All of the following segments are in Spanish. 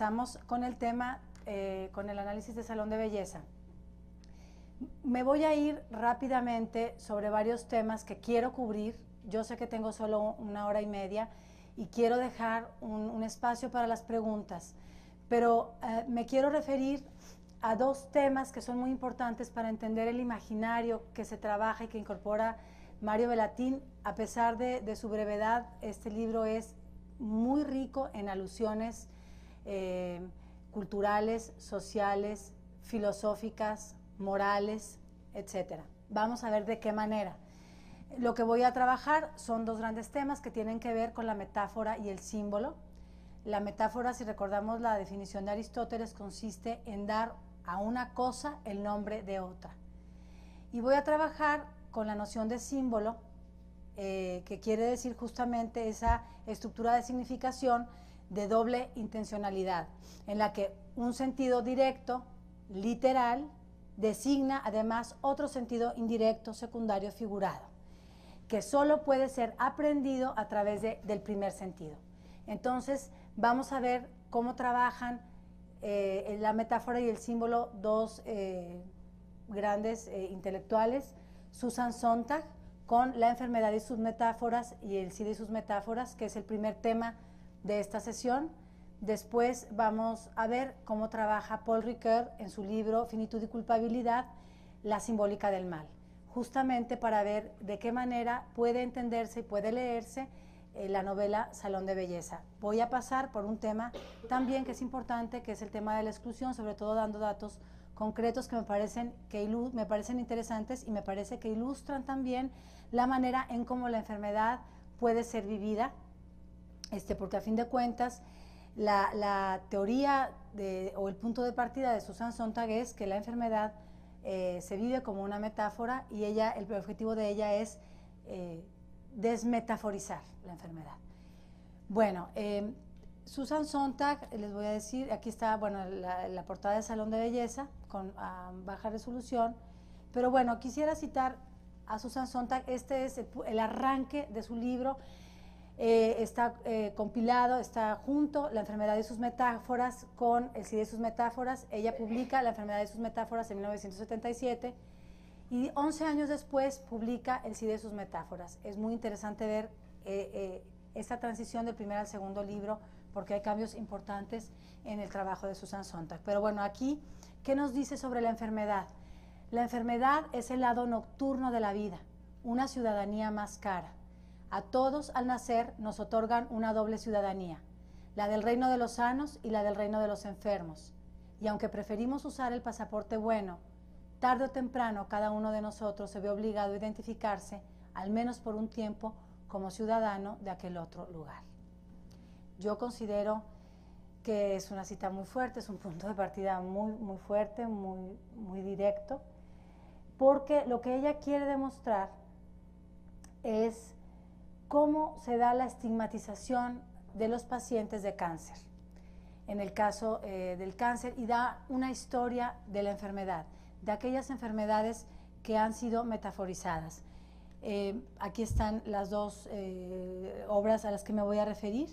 empezamos con el tema, con el análisis de salón de belleza. Me voy a ir rápidamente sobre varios temas que quiero cubrir. Yo sé que tengo solo 1 hora y media y quiero dejar un espacio para las preguntas, pero me quiero referir a 2 temas que son muy importantes para entender el imaginario que se trabaja y que incorpora Mario Bellatin. A pesar de su brevedad, este libro es muy rico en alusiones culturales, sociales, filosóficas, morales, etcétera. Vamos a ver de qué manera. Lo que voy a trabajar son 2 grandes temas que tienen que ver con la metáfora y el símbolo. La metáfora, si recordamos la definición de Aristóteles, consiste en dar a una cosa el nombre de otra. Y voy a trabajar con la noción de símbolo, que quiere decir justamente esa estructura de significación de doble intencionalidad, en la que un sentido directo, literal, designa además otro sentido indirecto, secundario, figurado, que solo puede ser aprendido a través del primer sentido. Entonces, vamos a ver cómo trabajan la metáfora y el símbolo 2 grandes intelectuales, Susan Sontag, con la enfermedad y sus metáforas y el SIDA y sus metáforas, que es el primer tema de esta sesión. Después vamos a ver cómo trabaja Paul Ricoeur en su libro Finitud y culpabilidad, la simbólica del mal, justamente para ver de qué manera puede entenderse y puede leerse la novela Salón de Belleza. Voy a pasar por un tema también que es importante, que es el tema de la exclusión, sobre todo dando datos concretos que me parecen interesantes y me parece que ilustran también la manera en cómo la enfermedad puede ser vivida, porque a fin de cuentas la teoría o el punto de partida de Susan Sontag es que la enfermedad se vive como una metáfora y el objetivo de ella es desmetaforizar la enfermedad. Bueno, Susan Sontag, les voy a decir, aquí está, bueno, la portada de Salón de Belleza con baja resolución, pero bueno, quisiera citar a Susan Sontag. Este es el arranque de su libro. Está compilado, está junto La enfermedad y sus metáforas con El SIDA y sus metáforas. Ella publica La enfermedad y sus metáforas en 1977 y 11 años después publica El SIDA y sus metáforas. Es muy interesante ver esta transición del primer al segundo libro, porque hay cambios importantes en el trabajo de Susan Sontag. Pero bueno, aquí, ¿qué nos dice sobre la enfermedad? La enfermedad es el lado nocturno de la vida, una ciudadanía más cara. A todos al nacer nos otorgan una doble ciudadanía, la del reino de los sanos y la del reino de los enfermos. Y aunque preferimos usar el pasaporte bueno, tarde o temprano cada uno de nosotros se ve obligado a identificarse, al menos por un tiempo, como ciudadano de aquel otro lugar. Yo considero que es una cita muy fuerte, es un punto de partida muy fuerte, muy directo, porque lo que ella quiere demostrar es cómo se da la estigmatización de los pacientes de cáncer, en el caso del cáncer, y da una historia de la enfermedad, de aquellas enfermedades que han sido metaforizadas. Aquí están las 2 obras a las que me voy a referir.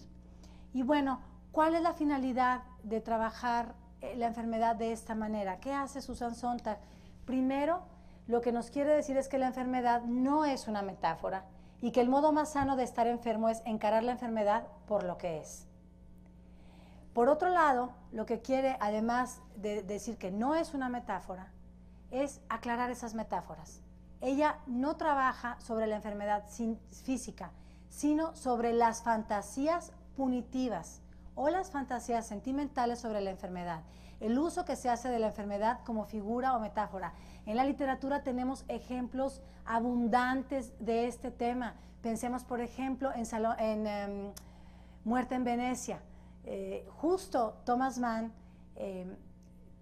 Y bueno, ¿cuál es la finalidad de trabajar la enfermedad de esta manera? ¿Qué hace Susan Sontag? Primero, lo que nos quiere decir es que la enfermedad no es una metáfora y que el modo más sano de estar enfermo es encarar la enfermedad por lo que es. Por otro lado, lo que quiere, además de decir que no es una metáfora, es aclarar esas metáforas. Ella no trabaja sobre la enfermedad física, sino sobre las fantasías punitivas o las fantasías sentimentales sobre la enfermedad, el uso que se hace de la enfermedad como figura o metáfora. En la literatura tenemos ejemplos abundantes de este tema. Pensemos, por ejemplo, en Muerte en Venecia. Justo Thomas Mann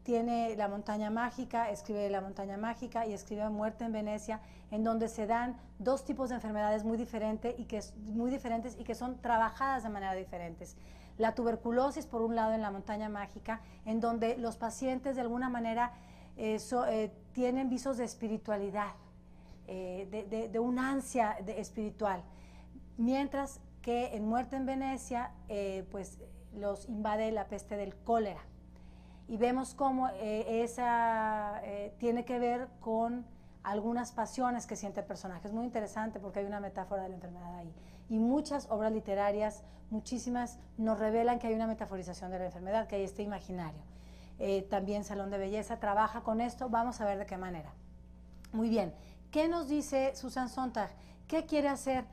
tiene La montaña mágica, escribe La montaña mágica y escribe Muerte en Venecia, en donde se dan 2 tipos de enfermedades muy diferentes y que son trabajadas de manera diferentes. La tuberculosis, por un lado, en La montaña mágica, en donde los pacientes de alguna manera tienen visos de espiritualidad, de un ansia espiritual, mientras que en Muerte en Venecia, pues los invade la peste del cólera. Y vemos cómo esa tiene que ver con algunas pasiones que siente el personaje. Es muy interesante porque hay una metáfora de la enfermedad ahí. Y muchas obras literarias, muchísimas, nos revelan que hay una metaforización de la enfermedad, que hay este imaginario. También Salón de Belleza trabaja con esto, vamos a ver de qué manera. Muy bien, ¿qué nos dice Susan Sontag? ¿Qué quiere hacer?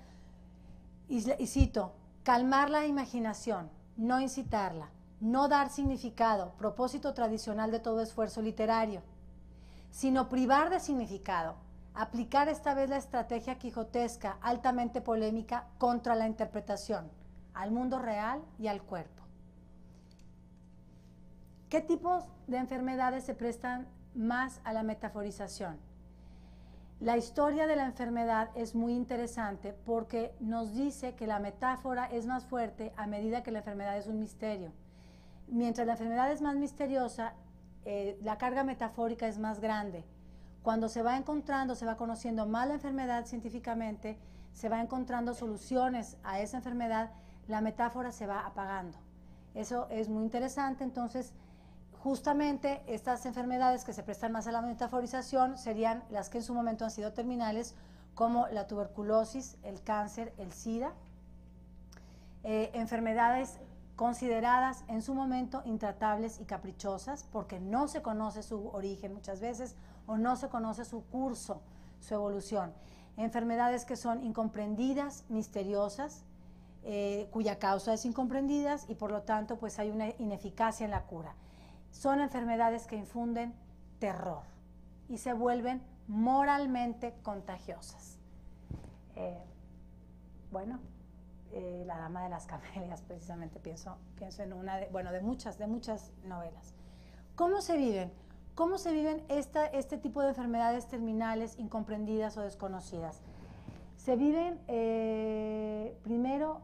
Y cito, calmar la imaginación, no incitarla, no dar significado, propósito tradicional de todo esfuerzo literario, sino privar de significado, aplicar esta vez la estrategia quijotesca, altamente polémica, contra la interpretación, al mundo real y al cuerpo. ¿Qué tipos de enfermedades se prestan más a la metaforización? La historia de la enfermedad es muy interesante porque nos dice que la metáfora es más fuerte a medida que la enfermedad es un misterio. Mientras la enfermedad es más misteriosa, la carga metafórica es más grande. Cuando se va encontrando, se va conociendo más la enfermedad científicamente, se va encontrando soluciones a esa enfermedad, la metáfora se va apagando. Eso es muy interesante. Entonces, justamente estas enfermedades que se prestan más a la metaforización serían las que en su momento han sido terminales, como la tuberculosis, el cáncer, el SIDA, enfermedades consideradas en su momento intratables y caprichosas porque no se conoce su origen muchas veces o no se conoce su curso, su evolución. Enfermedades que son incomprendidas, misteriosas, cuya causa es incomprendida y por lo tanto pues hay una ineficacia en la cura. Son enfermedades que infunden terror y se vuelven moralmente contagiosas. Bueno, La Dama de las Camelias, precisamente pienso en una de muchas novelas. ¿Cómo se viven? ¿Cómo se viven este tipo de enfermedades terminales, incomprendidas o desconocidas? Se viven primero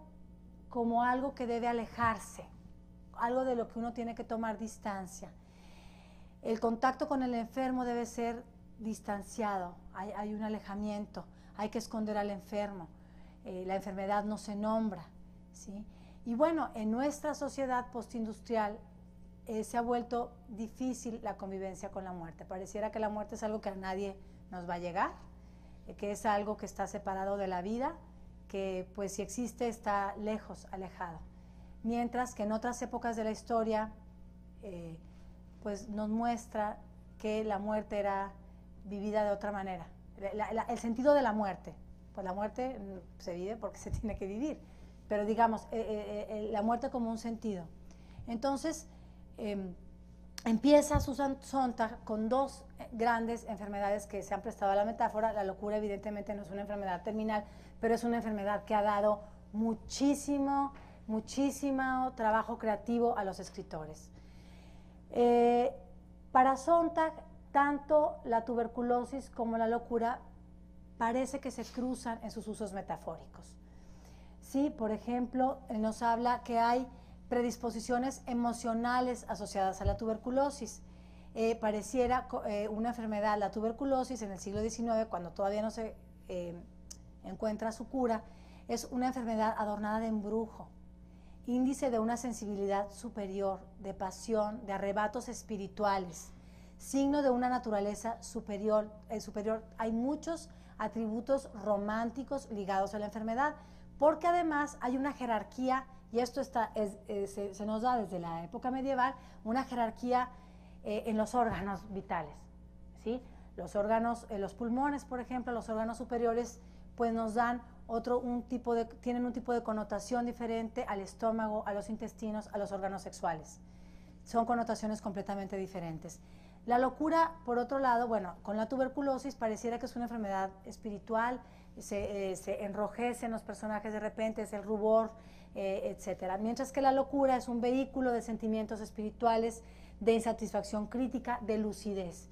como algo que debe alejarse, algo de lo que uno tiene que tomar distancia. El contacto con el enfermo debe ser distanciado, hay un alejamiento, hay que esconder al enfermo. La enfermedad no se nombra, ¿sí? Y bueno, en nuestra sociedad postindustrial se ha vuelto difícil la convivencia con la muerte. Pareciera que la muerte es algo que a nadie nos va a llegar, que es algo que está separado de la vida, que pues si existe está lejos, alejado. Mientras que en otras épocas de la historia pues nos muestra que la muerte era vivida de otra manera. El sentido de la muerte. Pues la muerte se vive porque se tiene que vivir, pero digamos, la muerte como un sentido. Entonces, empieza Susan Sontag con dos grandes enfermedades que se han prestado a la metáfora. La locura evidentemente no es una enfermedad terminal, pero es una enfermedad que ha dado muchísimo trabajo creativo a los escritores. Para Sontag, tanto la tuberculosis como la locura parece que se cruzan en sus usos metafóricos. Sí, por ejemplo, nos habla que hay predisposiciones emocionales asociadas a la tuberculosis. Pareciera una enfermedad, la tuberculosis en el siglo XIX, cuando todavía no se encuentra su cura, es una enfermedad adornada de embrujo, índice de una sensibilidad superior, de pasión, de arrebatos espirituales, signo de una naturaleza superior. Hay muchos atributos románticos ligados a la enfermedad, porque además hay una jerarquía, y esto se nos da desde la época medieval, una jerarquía en los órganos vitales, ¿sí? Los órganos, los pulmones, por ejemplo, los órganos superiores, pues nos dan tienen un tipo de connotación diferente al estómago, a los intestinos, a los órganos sexuales. Son connotaciones completamente diferentes. La locura, por otro lado, bueno, con la tuberculosis pareciera que es una enfermedad espiritual, se enrojecen los personajes de repente, es el rubor, etcétera. Mientras que la locura es un vehículo de sentimientos espirituales, de insatisfacción crítica, de lucidez.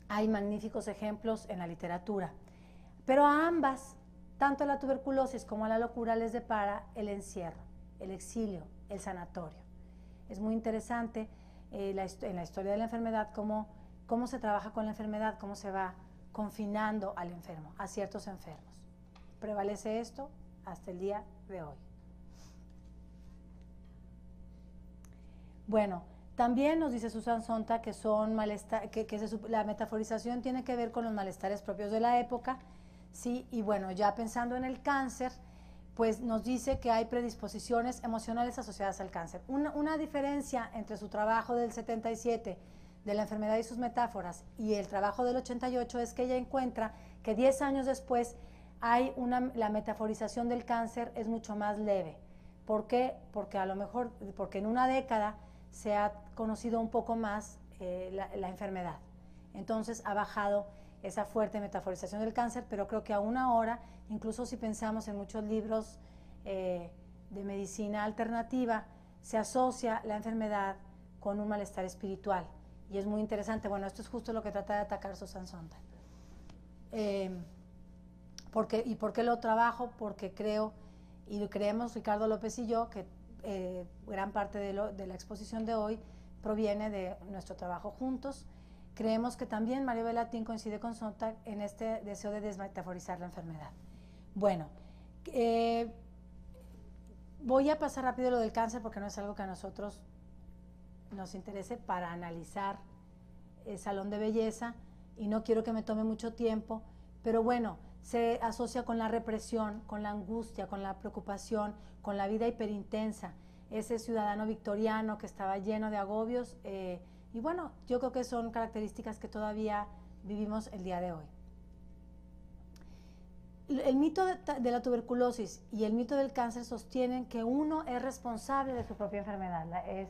Hay magníficos ejemplos en la literatura. Pero a ambas, tanto a la tuberculosis como a la locura, les depara el encierro, el exilio, el sanatorio. Es muy interesante en la historia de la enfermedad cómo se trabaja con la enfermedad, cómo se va confinando al enfermo, a ciertos enfermos. Prevalece esto hasta el día de hoy. Bueno, también nos dice Susan Sontag que son malestar, la metaforización tiene que ver con los malestares propios de la época, ¿sí? Y bueno, ya pensando en el cáncer, pues nos dice que hay predisposiciones emocionales asociadas al cáncer. Una diferencia entre su trabajo del 77, de la enfermedad y sus metáforas, y el trabajo del 88 es que ella encuentra que 10 años después la metaforización del cáncer es mucho más leve. ¿Por qué? Porque a lo mejor, porque en una década se ha conocido un poco más la enfermedad. Entonces ha bajado esa fuerte metaforización del cáncer, pero creo que aún ahora, incluso si pensamos en muchos libros de medicina alternativa, se asocia la enfermedad con un malestar espiritual. Y es muy interesante. Bueno, esto es justo lo que trata de atacar Susan Sontag. ¿Y por qué lo trabajo? Porque creo, y creemos Ricardo López y yo, que gran parte de la exposición de hoy proviene de nuestro trabajo juntos. Creemos que también María Belatín coincide con Sontag en este deseo de desmetaforizar la enfermedad. Bueno, voy a pasar rápido lo del cáncer porque no es algo que a nosotros nos interese para analizar el salón de belleza y no quiero que me tome mucho tiempo, pero bueno, se asocia con la represión, con la angustia, con la preocupación, con la vida hiperintensa, ese ciudadano victoriano que estaba lleno de agobios, y bueno, yo creo que son características que todavía vivimos el día de hoy. El mito de la tuberculosis y el mito del cáncer sostienen que uno es responsable de su propia enfermedad. Es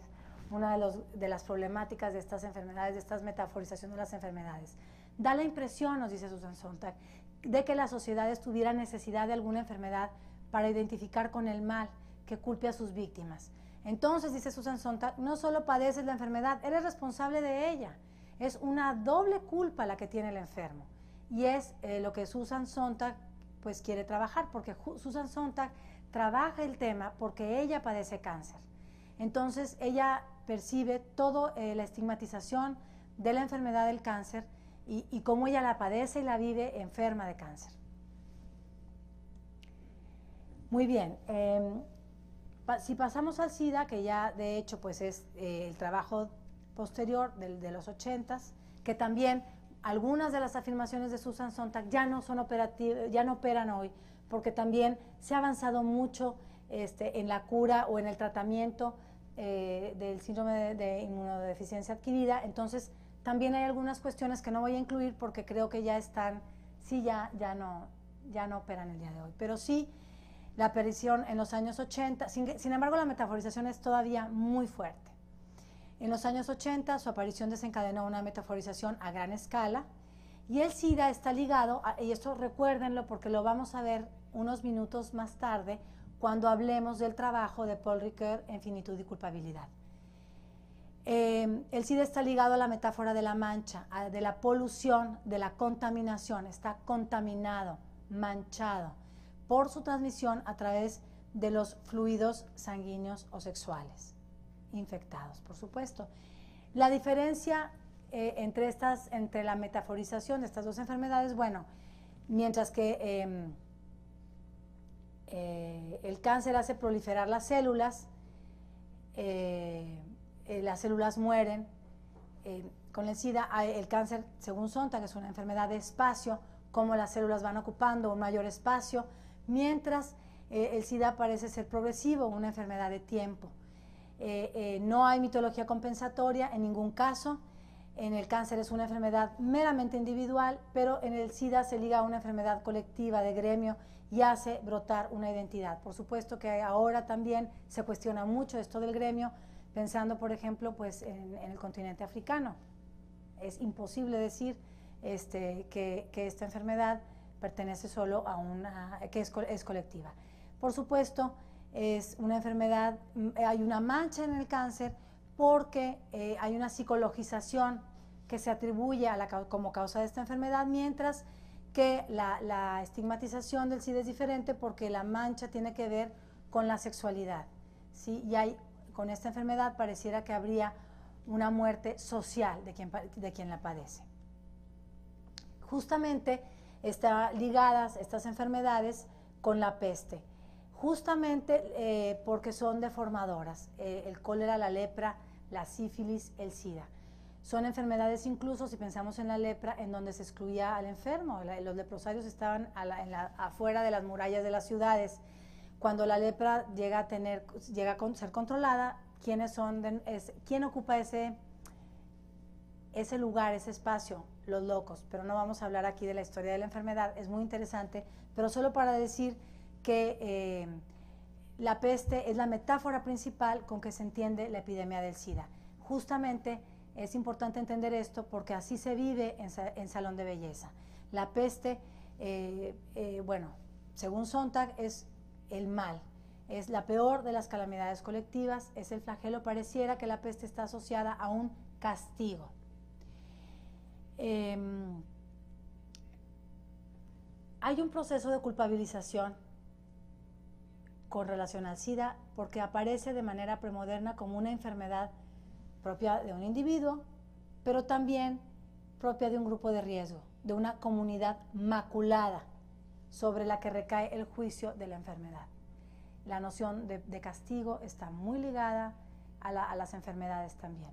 una de las problemáticas de estas enfermedades, de estas metaforizaciones de las enfermedades. Da la impresión, nos dice Susan Sontag, de que la sociedad tuviera necesidad de alguna enfermedad para identificar con el mal que culpe a sus víctimas. Entonces, dice Susan Sontag, no solo padeces la enfermedad, eres responsable de ella. Es una doble culpa la que tiene el enfermo. Y es lo que Susan Sontag pues quiere trabajar, porque Susan Sontag trabaja el tema porque ella padece cáncer. Entonces, ella percibe toda la estigmatización de la enfermedad del cáncer y cómo ella la padece y la vive enferma de cáncer. Muy bien, si pasamos al SIDA, que ya de hecho pues es el trabajo posterior de los 80s, que también algunas de las afirmaciones de Susan Sontag ya no son operativas, ya no operan hoy, porque también se ha avanzado mucho en la cura o en el tratamiento del síndrome de inmunodeficiencia adquirida. Entonces también hay algunas cuestiones que no voy a incluir porque creo que ya están, sí, ya no operan el día de hoy, pero sí la aparición en los años 80, sin embargo la metaforización es todavía muy fuerte. En los años 80 su aparición desencadenó una metaforización a gran escala y el SIDA está ligado, y esto recuérdenlo porque lo vamos a ver unos minutos más tarde cuando hablemos del trabajo de Paul Ricoeur en Finitud y Culpabilidad. El SIDA está ligado a la metáfora de la mancha, de la polución, de la contaminación, está contaminado, manchado por su transmisión a través de los fluidos sanguíneos o sexuales, infectados, por supuesto. La diferencia entre la metaforización de estas dos enfermedades, bueno, mientras que el cáncer hace proliferar las células mueren. Con el SIDA, el cáncer, según Sontag, es una enfermedad de espacio, como las células van ocupando un mayor espacio, mientras el SIDA parece ser progresivo, una enfermedad de tiempo. No hay mitología compensatoria en ningún caso. En el cáncer es una enfermedad meramente individual, pero en el SIDA se liga a una enfermedad colectiva de gremio y hace brotar una identidad. Por supuesto que ahora también se cuestiona mucho esto del gremio, pensando, por ejemplo, pues en el continente africano. Es imposible decir que esta enfermedad pertenece solo a que es colectiva. Por supuesto, es una enfermedad, hay una mancha en el cáncer porque hay una psicologización que se atribuye como causa de esta enfermedad, mientras que la estigmatización del SIDA es diferente porque la mancha tiene que ver con la sexualidad, ¿sí? Y con esta enfermedad pareciera que habría una muerte social de quien la padece. Justamente están ligadas estas enfermedades con la peste, justamente porque son deformadoras. El cólera, la lepra la sífilis, el SIDA. Son enfermedades incluso, si pensamos en la lepra, en donde se excluía al enfermo. Los leprosarios estaban afuera de las murallas de las ciudades. Cuando la lepra llega a ser controlada, ¿quién ocupa ese lugar, ese espacio? Los locos. Pero no vamos a hablar aquí de la historia de la enfermedad, es muy interesante, pero solo para decir que la peste es la metáfora principal con que se entiende la epidemia del SIDA. Justamente es importante entender esto porque así se vive en Salón de Belleza. La peste, bueno, según Sontag, es el mal, es la peor de las calamidades colectivas, es el flagelo. Pareciera que la peste está asociada a un castigo. Hay un proceso de culpabilización con relación al SIDA porque aparece de manera premoderna como una enfermedad propia de un individuo, pero también propia de un grupo de riesgo, de una comunidad maculada sobre la que recae el juicio de la enfermedad. La noción de castigo está muy ligada a las enfermedades también.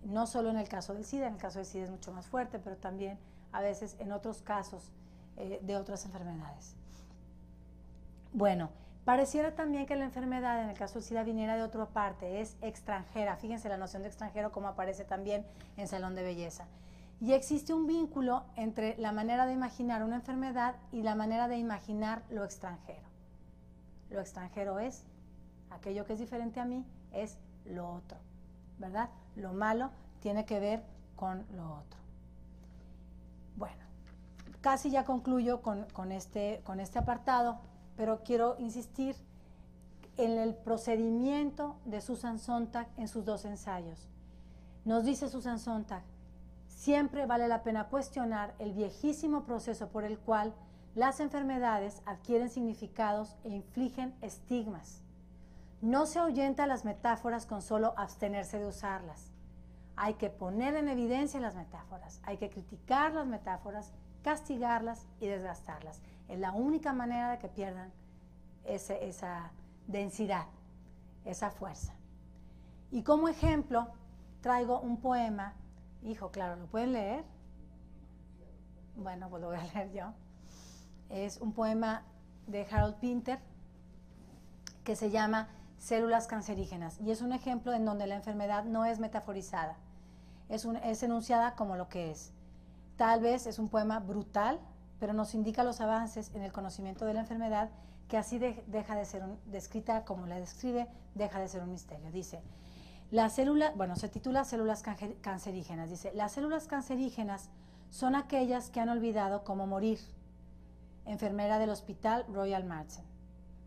No solo en el caso del SIDA, en el caso del SIDA es mucho más fuerte, pero también a veces en otros casos de otras enfermedades. Bueno, pareciera también que la enfermedad, en el caso del SIDA, viniera de otra parte, es extranjera. Fíjense la noción de extranjero como aparece también en Salón de Belleza. Y existe un vínculo entre la manera de imaginar una enfermedad y la manera de imaginar lo extranjero. Lo extranjero es aquello que es diferente a mí, es lo otro, ¿verdad? Lo malo tiene que ver con lo otro. Bueno, casi ya concluyo con este apartado, pero quiero insistir en el procedimiento de Susan Sontag en sus dos ensayos. Nos dice Susan Sontag: siempre vale la pena cuestionar el viejísimo proceso por el cual las enfermedades adquieren significados e infligen estigmas. No se ahuyenta las metáforas con solo abstenerse de usarlas. Hay que poner en evidencia las metáforas, hay que criticar las metáforas, castigarlas y desgastarlas. Es la única manera de que pierdan esa densidad, esa fuerza. Y como ejemplo traigo un poema. Hijo, claro, ¿lo pueden leer? Bueno, pues lo voy a leer yo. Es un poema de Harold Pinter que se llama Células cancerígenas, y es un ejemplo en donde la enfermedad no es metaforizada, es enunciada como lo que es. Tal vez es un poema brutal, pero nos indica los avances en el conocimiento de la enfermedad, que así deja de ser descrita como la describe, deja de ser un misterio. Dice, la célula, bueno, se titula Células cancerígenas. Dice, las células cancerígenas son aquellas que han olvidado cómo morir. Enfermera del Hospital Royal Marsden.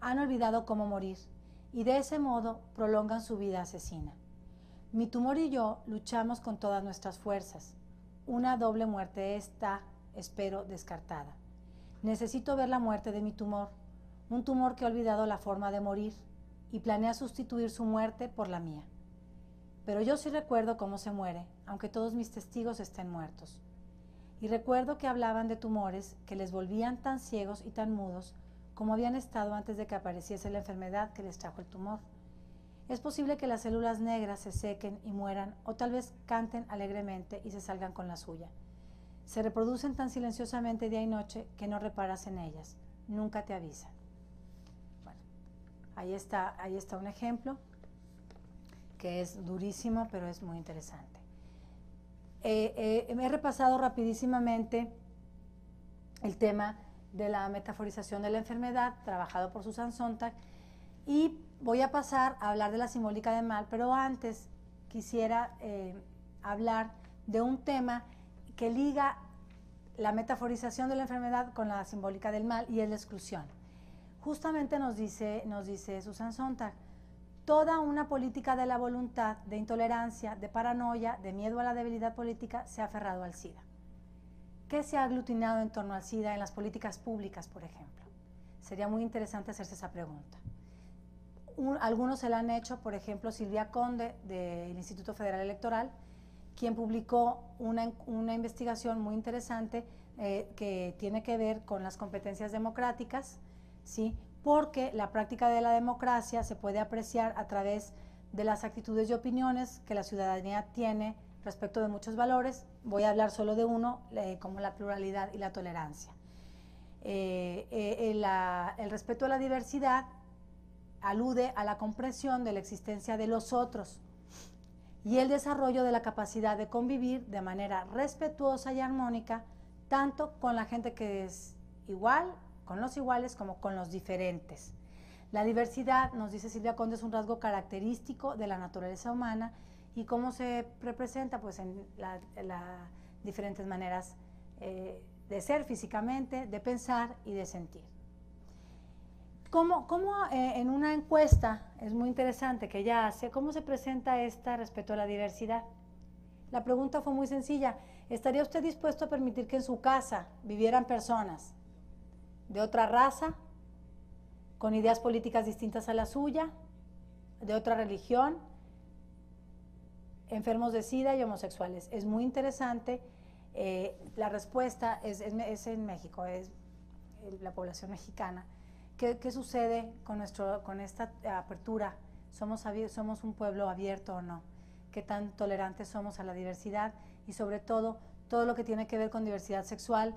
Han olvidado cómo morir y de ese modo prolongan su vida asesina. Mi tumor y yo luchamos con todas nuestras fuerzas. Una doble muerte está, espero, descartada. Necesito ver la muerte de mi tumor, un tumor que ha olvidado la forma de morir y planea sustituir su muerte por la mía. Pero yo sí recuerdo cómo se muere, aunque todos mis testigos estén muertos. Y recuerdo que hablaban de tumores que les volvían tan ciegos y tan mudos como habían estado antes de que apareciese la enfermedad que les trajo el tumor. Es posible que las células negras se sequen y mueran, o tal vez canten alegremente y se salgan con la suya. Se reproducen tan silenciosamente día y noche que no reparas en ellas, nunca te avisan. Bueno, ahí está un ejemplo que es durísimo, pero es muy interesante. He repasado rapidísimamente el tema de la metaforización de la enfermedad, trabajado por Susan Sontag, y voy a pasar a hablar de la simbólica del mal, pero antes quisiera hablar de un tema que liga la metaforización de la enfermedad con la simbólica del mal, y es la exclusión. Justamente nos dice Susan Sontag, toda una política de la voluntad, de intolerancia, de paranoia, de miedo a la debilidad política se ha aferrado al SIDA. ¿Qué se ha aglutinado en torno al SIDA en las políticas públicas, por ejemplo? Sería muy interesante hacerse esa pregunta. Algunos se la han hecho, por ejemplo, Silvia Conde, del Instituto Federal Electoral, quien publicó una investigación muy interesante que tiene que ver con las competencias democráticas, ¿sí? Porque la práctica de la democracia se puede apreciar a través de las actitudes y opiniones que la ciudadanía tiene respecto de muchos valores. Voy a hablar solo de uno, como la pluralidad y la tolerancia. El respeto a la diversidad alude a la comprensión de la existencia de los otros y el desarrollo de la capacidad de convivir de manera respetuosa y armónica, tanto con la gente que es igual, con los iguales, como con los diferentes. La diversidad, nos dice Silvia Conde, es un rasgo característico de la naturaleza humana. ¿Y cómo se representa? Pues en las diferentes maneras de ser físicamente, de pensar y de sentir. ¿Cómo en una encuesta, es muy interesante que ella hace, cómo se presenta esta respecto a la diversidad? La pregunta fue muy sencilla. ¿Estaría usted dispuesto a permitir que en su casa vivieran personas de otra raza, con ideas políticas distintas a la suya, de otra religión, enfermos de SIDA y homosexuales? Es muy interesante. La respuesta es en México, es la población mexicana. ¿Qué sucede con esta apertura? ¿Somos un pueblo abierto o no? ¿Qué tan tolerantes somos a la diversidad? Y sobre todo lo que tiene que ver con diversidad sexual,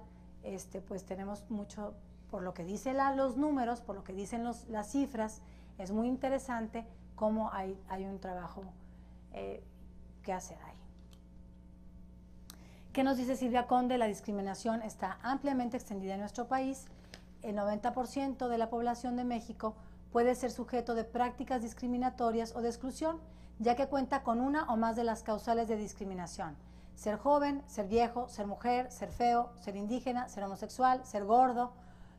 pues tenemos mucho, por lo que dicen los números, por lo que dicen las cifras, es muy interesante cómo hay un trabajo que hacer ahí. ¿Qué nos dice Silvia Conde? La discriminación está ampliamente extendida en nuestro país. El 90% de la población de México puede ser sujeto de prácticas discriminatorias o de exclusión, ya que cuenta con una o más de las causales de discriminación: ser joven, ser viejo, ser mujer, ser feo, ser indígena, ser homosexual, ser gordo,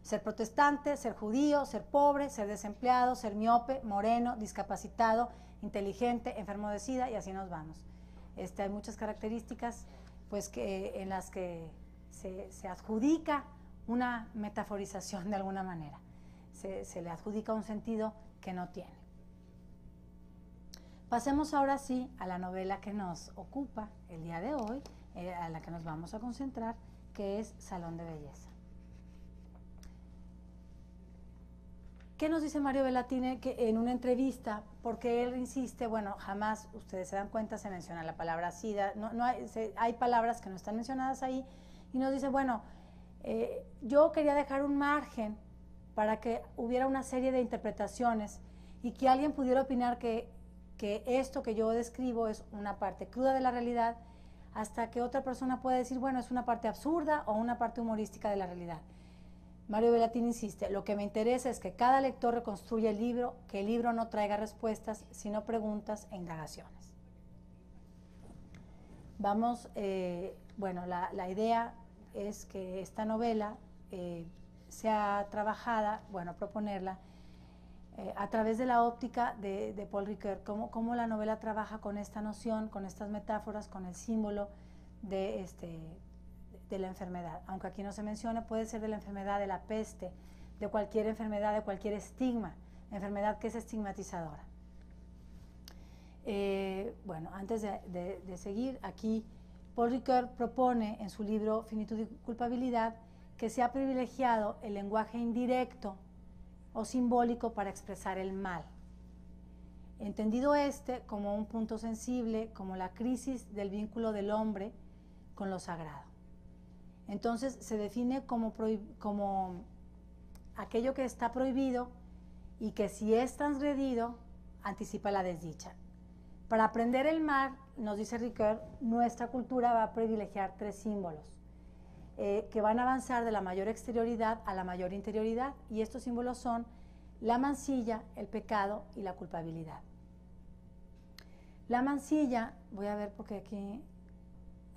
ser protestante, ser judío, ser pobre, ser desempleado, ser miope, moreno, discapacitado, inteligente, enfermo de SIDA, y así nos vamos. Hay muchas características pues, en las que se adjudica una metaforización de alguna manera, se le adjudica un sentido que no tiene. Pasemos ahora sí a la novela que nos ocupa el día de hoy, a la que nos vamos a concentrar, que es Salón de Belleza. ¿Qué nos dice Mario Belatini en una entrevista? Porque él insiste, bueno, jamás, ustedes se dan cuenta, se menciona la palabra SIDA, hay palabras que no están mencionadas ahí, y nos dice, bueno, yo quería dejar un margen para que hubiera una serie de interpretaciones y que alguien pudiera opinar que esto que yo describo es una parte cruda de la realidad, hasta que otra persona pueda decir, bueno, es una parte absurda o una parte humorística de la realidad. Mario Belatini insiste, lo que me interesa es que cada lector reconstruya el libro, que el libro no traiga respuestas, sino preguntas e indagaciones. Vamos, bueno, la idea es que esta novela sea trabajada, bueno, proponerla a través de la óptica de Paul Ricoeur, cómo la novela trabaja con esta noción, con estas metáforas, con el símbolo de la enfermedad. Aunque aquí no se menciona, puede ser de la enfermedad, de la peste, de cualquier enfermedad, de cualquier estigma, enfermedad que es estigmatizadora. Bueno, antes de seguir, aquí Paul Ricoeur propone en su libro Finitud y Culpabilidad que se ha privilegiado el lenguaje indirecto o simbólico para expresar el mal, entendido como un punto sensible, como la crisis del vínculo del hombre con lo sagrado. Entonces se define como aquello que está prohibido y que, si es transgredido, anticipa la desdicha. Para aprender el mal, nos dice Ricoeur, nuestra cultura va a privilegiar 3 símbolos que van a avanzar de la mayor exterioridad a la mayor interioridad, y estos símbolos son la mancilla, el pecado y la culpabilidad. La mancilla, voy a ver porque aquí,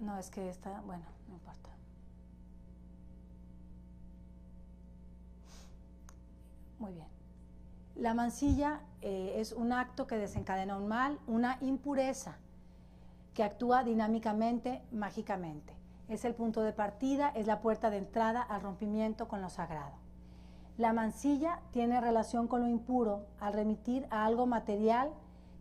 no, es que está, bueno, no importa. Muy bien. La mancilla es un acto que desencadena un mal, una impureza que actúa dinámicamente, mágicamente. Es el punto de partida, es la puerta de entrada al rompimiento con lo sagrado. La mancilla tiene relación con lo impuro al remitir a algo material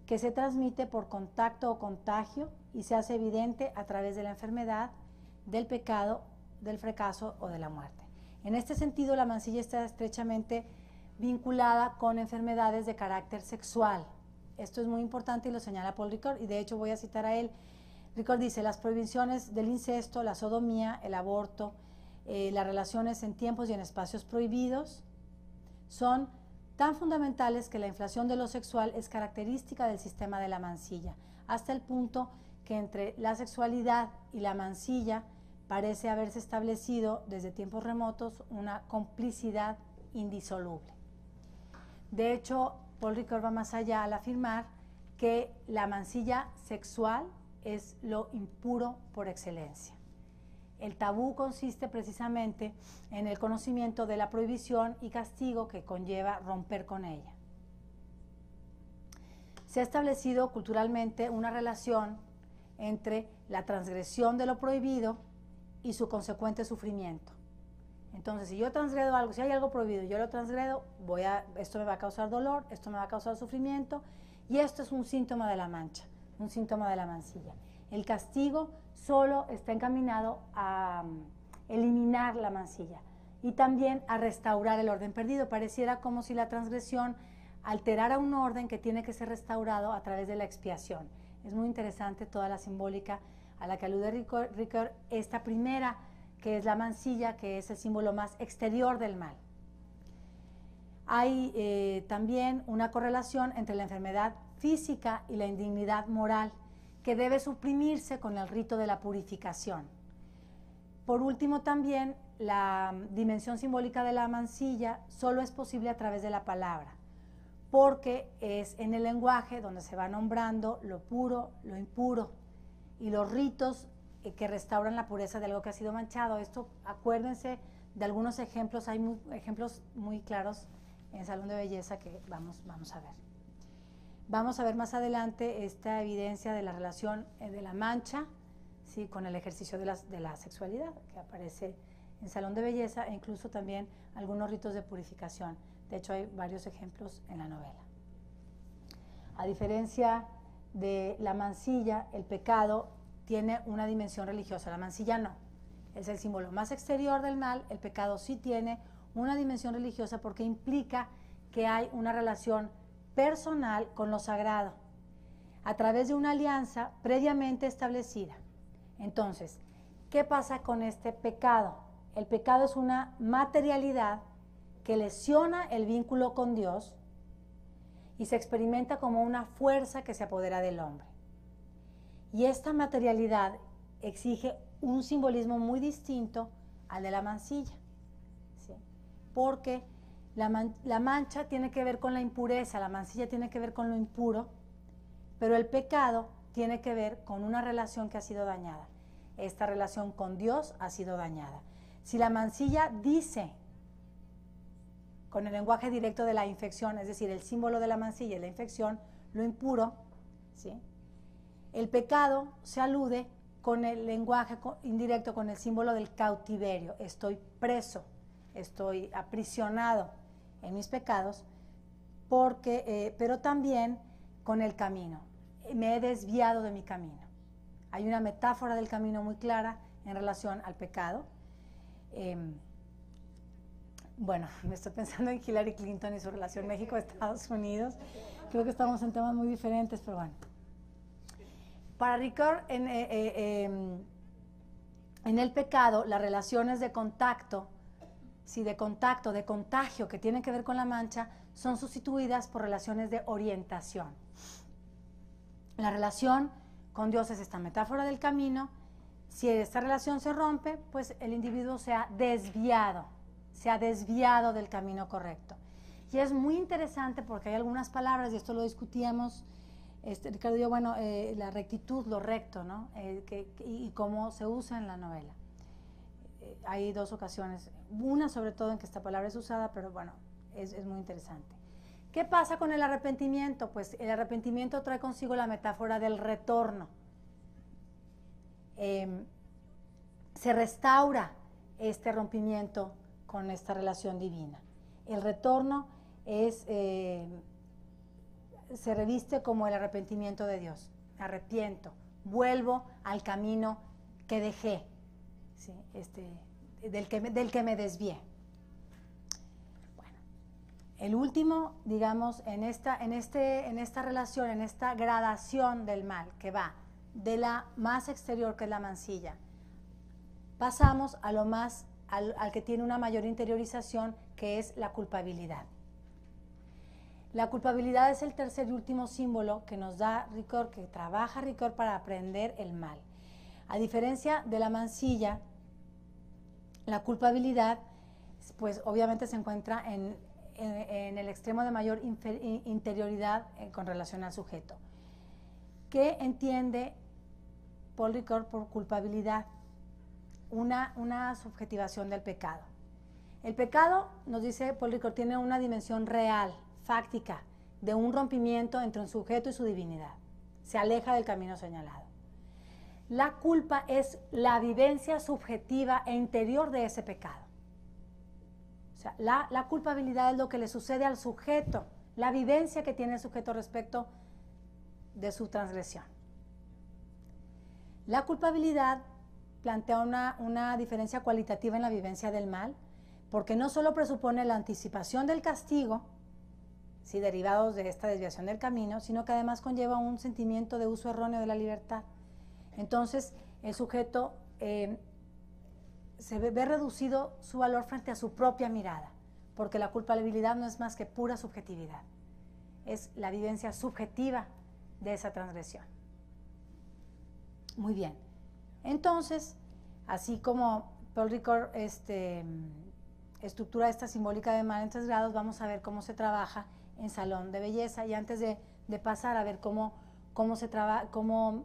que se transmite por contacto o contagio y se hace evidente a través de la enfermedad, del pecado, del fracaso o de la muerte. En este sentido, la mancilla está estrechamente vinculada con enfermedades de carácter sexual, Esto es muy importante y lo señala Paul Ricoeur, y de hecho voy a citar a él. Ricoeur dice, las prohibiciones del incesto, la sodomía, el aborto, las relaciones en tiempos y en espacios prohibidos son tan fundamentales que la inflación de lo sexual es característica del sistema de la mancilla, hasta el punto que entre la sexualidad y la mancilla parece haberse establecido desde tiempos remotos una complicidad indisoluble. De hecho, Paul Ricoeur va más allá al afirmar que la mancilla sexual es lo impuro por excelencia. El tabú consiste precisamente en el conocimiento de la prohibición y castigo que conlleva romper con ella. Se ha establecido culturalmente una relación entre la transgresión de lo prohibido y su consecuente sufrimiento. Entonces, si yo transgredo algo, si hay algo prohibido y yo lo transgredo, esto me va a causar dolor, esto me va a causar sufrimiento, y esto es un síntoma de la mancha, un síntoma de la mancilla. El castigo solo está encaminado a eliminar la mancilla y también a restaurar el orden perdido. Pareciera como si la transgresión alterara un orden que tiene que ser restaurado a través de la expiación. Es muy interesante toda la simbólica a la que alude Ricoeur, esta primera, que es la mancilla, que es el símbolo más exterior del mal. Hay también una correlación entre la enfermedad física y la indignidad moral, que debe suprimirse con el rito de la purificación. Por último, también la dimensión simbólica de la mancilla solo es posible a través de la palabra, porque es en el lenguaje donde se va nombrando lo puro, lo impuro, y los ritos que restauran la pureza de algo que ha sido manchado. Esto, acuérdense de algunos ejemplos, hay ejemplos muy claros en el Salón de Belleza que vamos a ver. Vamos a ver más adelante esta evidencia de la relación de la mancha, ¿sí?, con el ejercicio de la sexualidad, que aparece en Salón de Belleza, e incluso también algunos ritos de purificación. De hecho, hay varios ejemplos en la novela. A diferencia de la mancilla, el pecado tiene una dimensión religiosa, la mancilla no. Es el símbolo más exterior del mal. El pecado sí tiene una dimensión religiosa porque implica que hay una relación personal con lo sagrado, a través de una alianza previamente establecida. Entonces, ¿qué pasa con este pecado? El pecado es una materialidad que lesiona el vínculo con Dios y se experimenta como una fuerza que se apodera del hombre. Y esta materialidad exige un simbolismo muy distinto al de la mancilla, ¿sí?, porque la mancha tiene que ver con la impureza, la mancilla tiene que ver con lo impuro, pero el pecado tiene que ver con una relación que ha sido dañada. Esta relación con Dios ha sido dañada. Si la mancilla dice, con el lenguaje directo de la infección, es decir, el símbolo de la mancilla y la infección, lo impuro, ¿sí?, el pecado se alude con el lenguaje indirecto, con el símbolo del cautiverio. Estoy preso, estoy aprisionado en mis pecados, pero también con el camino. Me he desviado de mi camino. Hay una metáfora del camino muy clara en relación al pecado. Bueno, me estoy pensando en Hillary Clinton y su relación México-Estados Unidos. Creo que estamos en temas muy diferentes, pero bueno. Para Ricoeur, en el pecado, las relaciones de contacto, sí, de contagio, que tienen que ver con la mancha, son sustituidas por relaciones de orientación. La relación con Dios es esta metáfora del camino. Si esta relación se rompe, pues el individuo se ha desviado del camino correcto. Y es muy interesante porque hay algunas palabras, y esto lo discutíamos, Ricardo y yo, bueno, la rectitud, lo recto, ¿no? Y cómo se usa en la novela. Hay dos ocasiones, una sobre todo en que esta palabra es usada, pero bueno, es muy interesante. ¿Qué pasa con el arrepentimiento? Pues el arrepentimiento trae consigo la metáfora del retorno. Se restaura este rompimiento con esta relación divina. El retorno se reviste como el arrepentimiento de Dios. Me arrepiento, vuelvo al camino que dejé, ¿sí?, del que me desvié. Bueno, El último, digamos, en esta relación, en esta gradación del mal que va de la más exterior, que es la mancilla, pasamos a lo más, al que tiene una mayor interiorización, que es la culpabilidad. La culpabilidad es el tercer y último símbolo que nos da Ricoeur, que trabaja Ricoeur para aprender el mal. A diferencia de la mancilla, la culpabilidad, pues obviamente se encuentra en el extremo de mayor interioridad con relación al sujeto. ¿Qué entiende Paul Ricoeur por culpabilidad? Una subjetivación del pecado. El pecado, nos dice Paul Ricoeur, tiene una dimensión real, fáctica, de un rompimiento entre un sujeto y su divinidad. Se aleja del camino señalado. La culpa es la vivencia subjetiva e interior de ese pecado. O sea, la culpabilidad es lo que le sucede al sujeto, la vivencia que tiene el sujeto respecto de su transgresión. La culpabilidad plantea una diferencia cualitativa en la vivencia del mal, porque no solo presupone la anticipación del castigo, sí, derivados de esta desviación del camino, sino que además conlleva un sentimiento de uso erróneo de la libertad. Entonces, el sujeto se ve reducido su valor frente a su propia mirada, porque la culpabilidad no es más que pura subjetividad, es la vivencia subjetiva de esa transgresión. Muy bien, entonces, así como Paul Ricoeur estructura esta simbólica de mal en 3 grados, vamos a ver cómo se trabaja en Salón de Belleza, y antes de pasar a ver cómo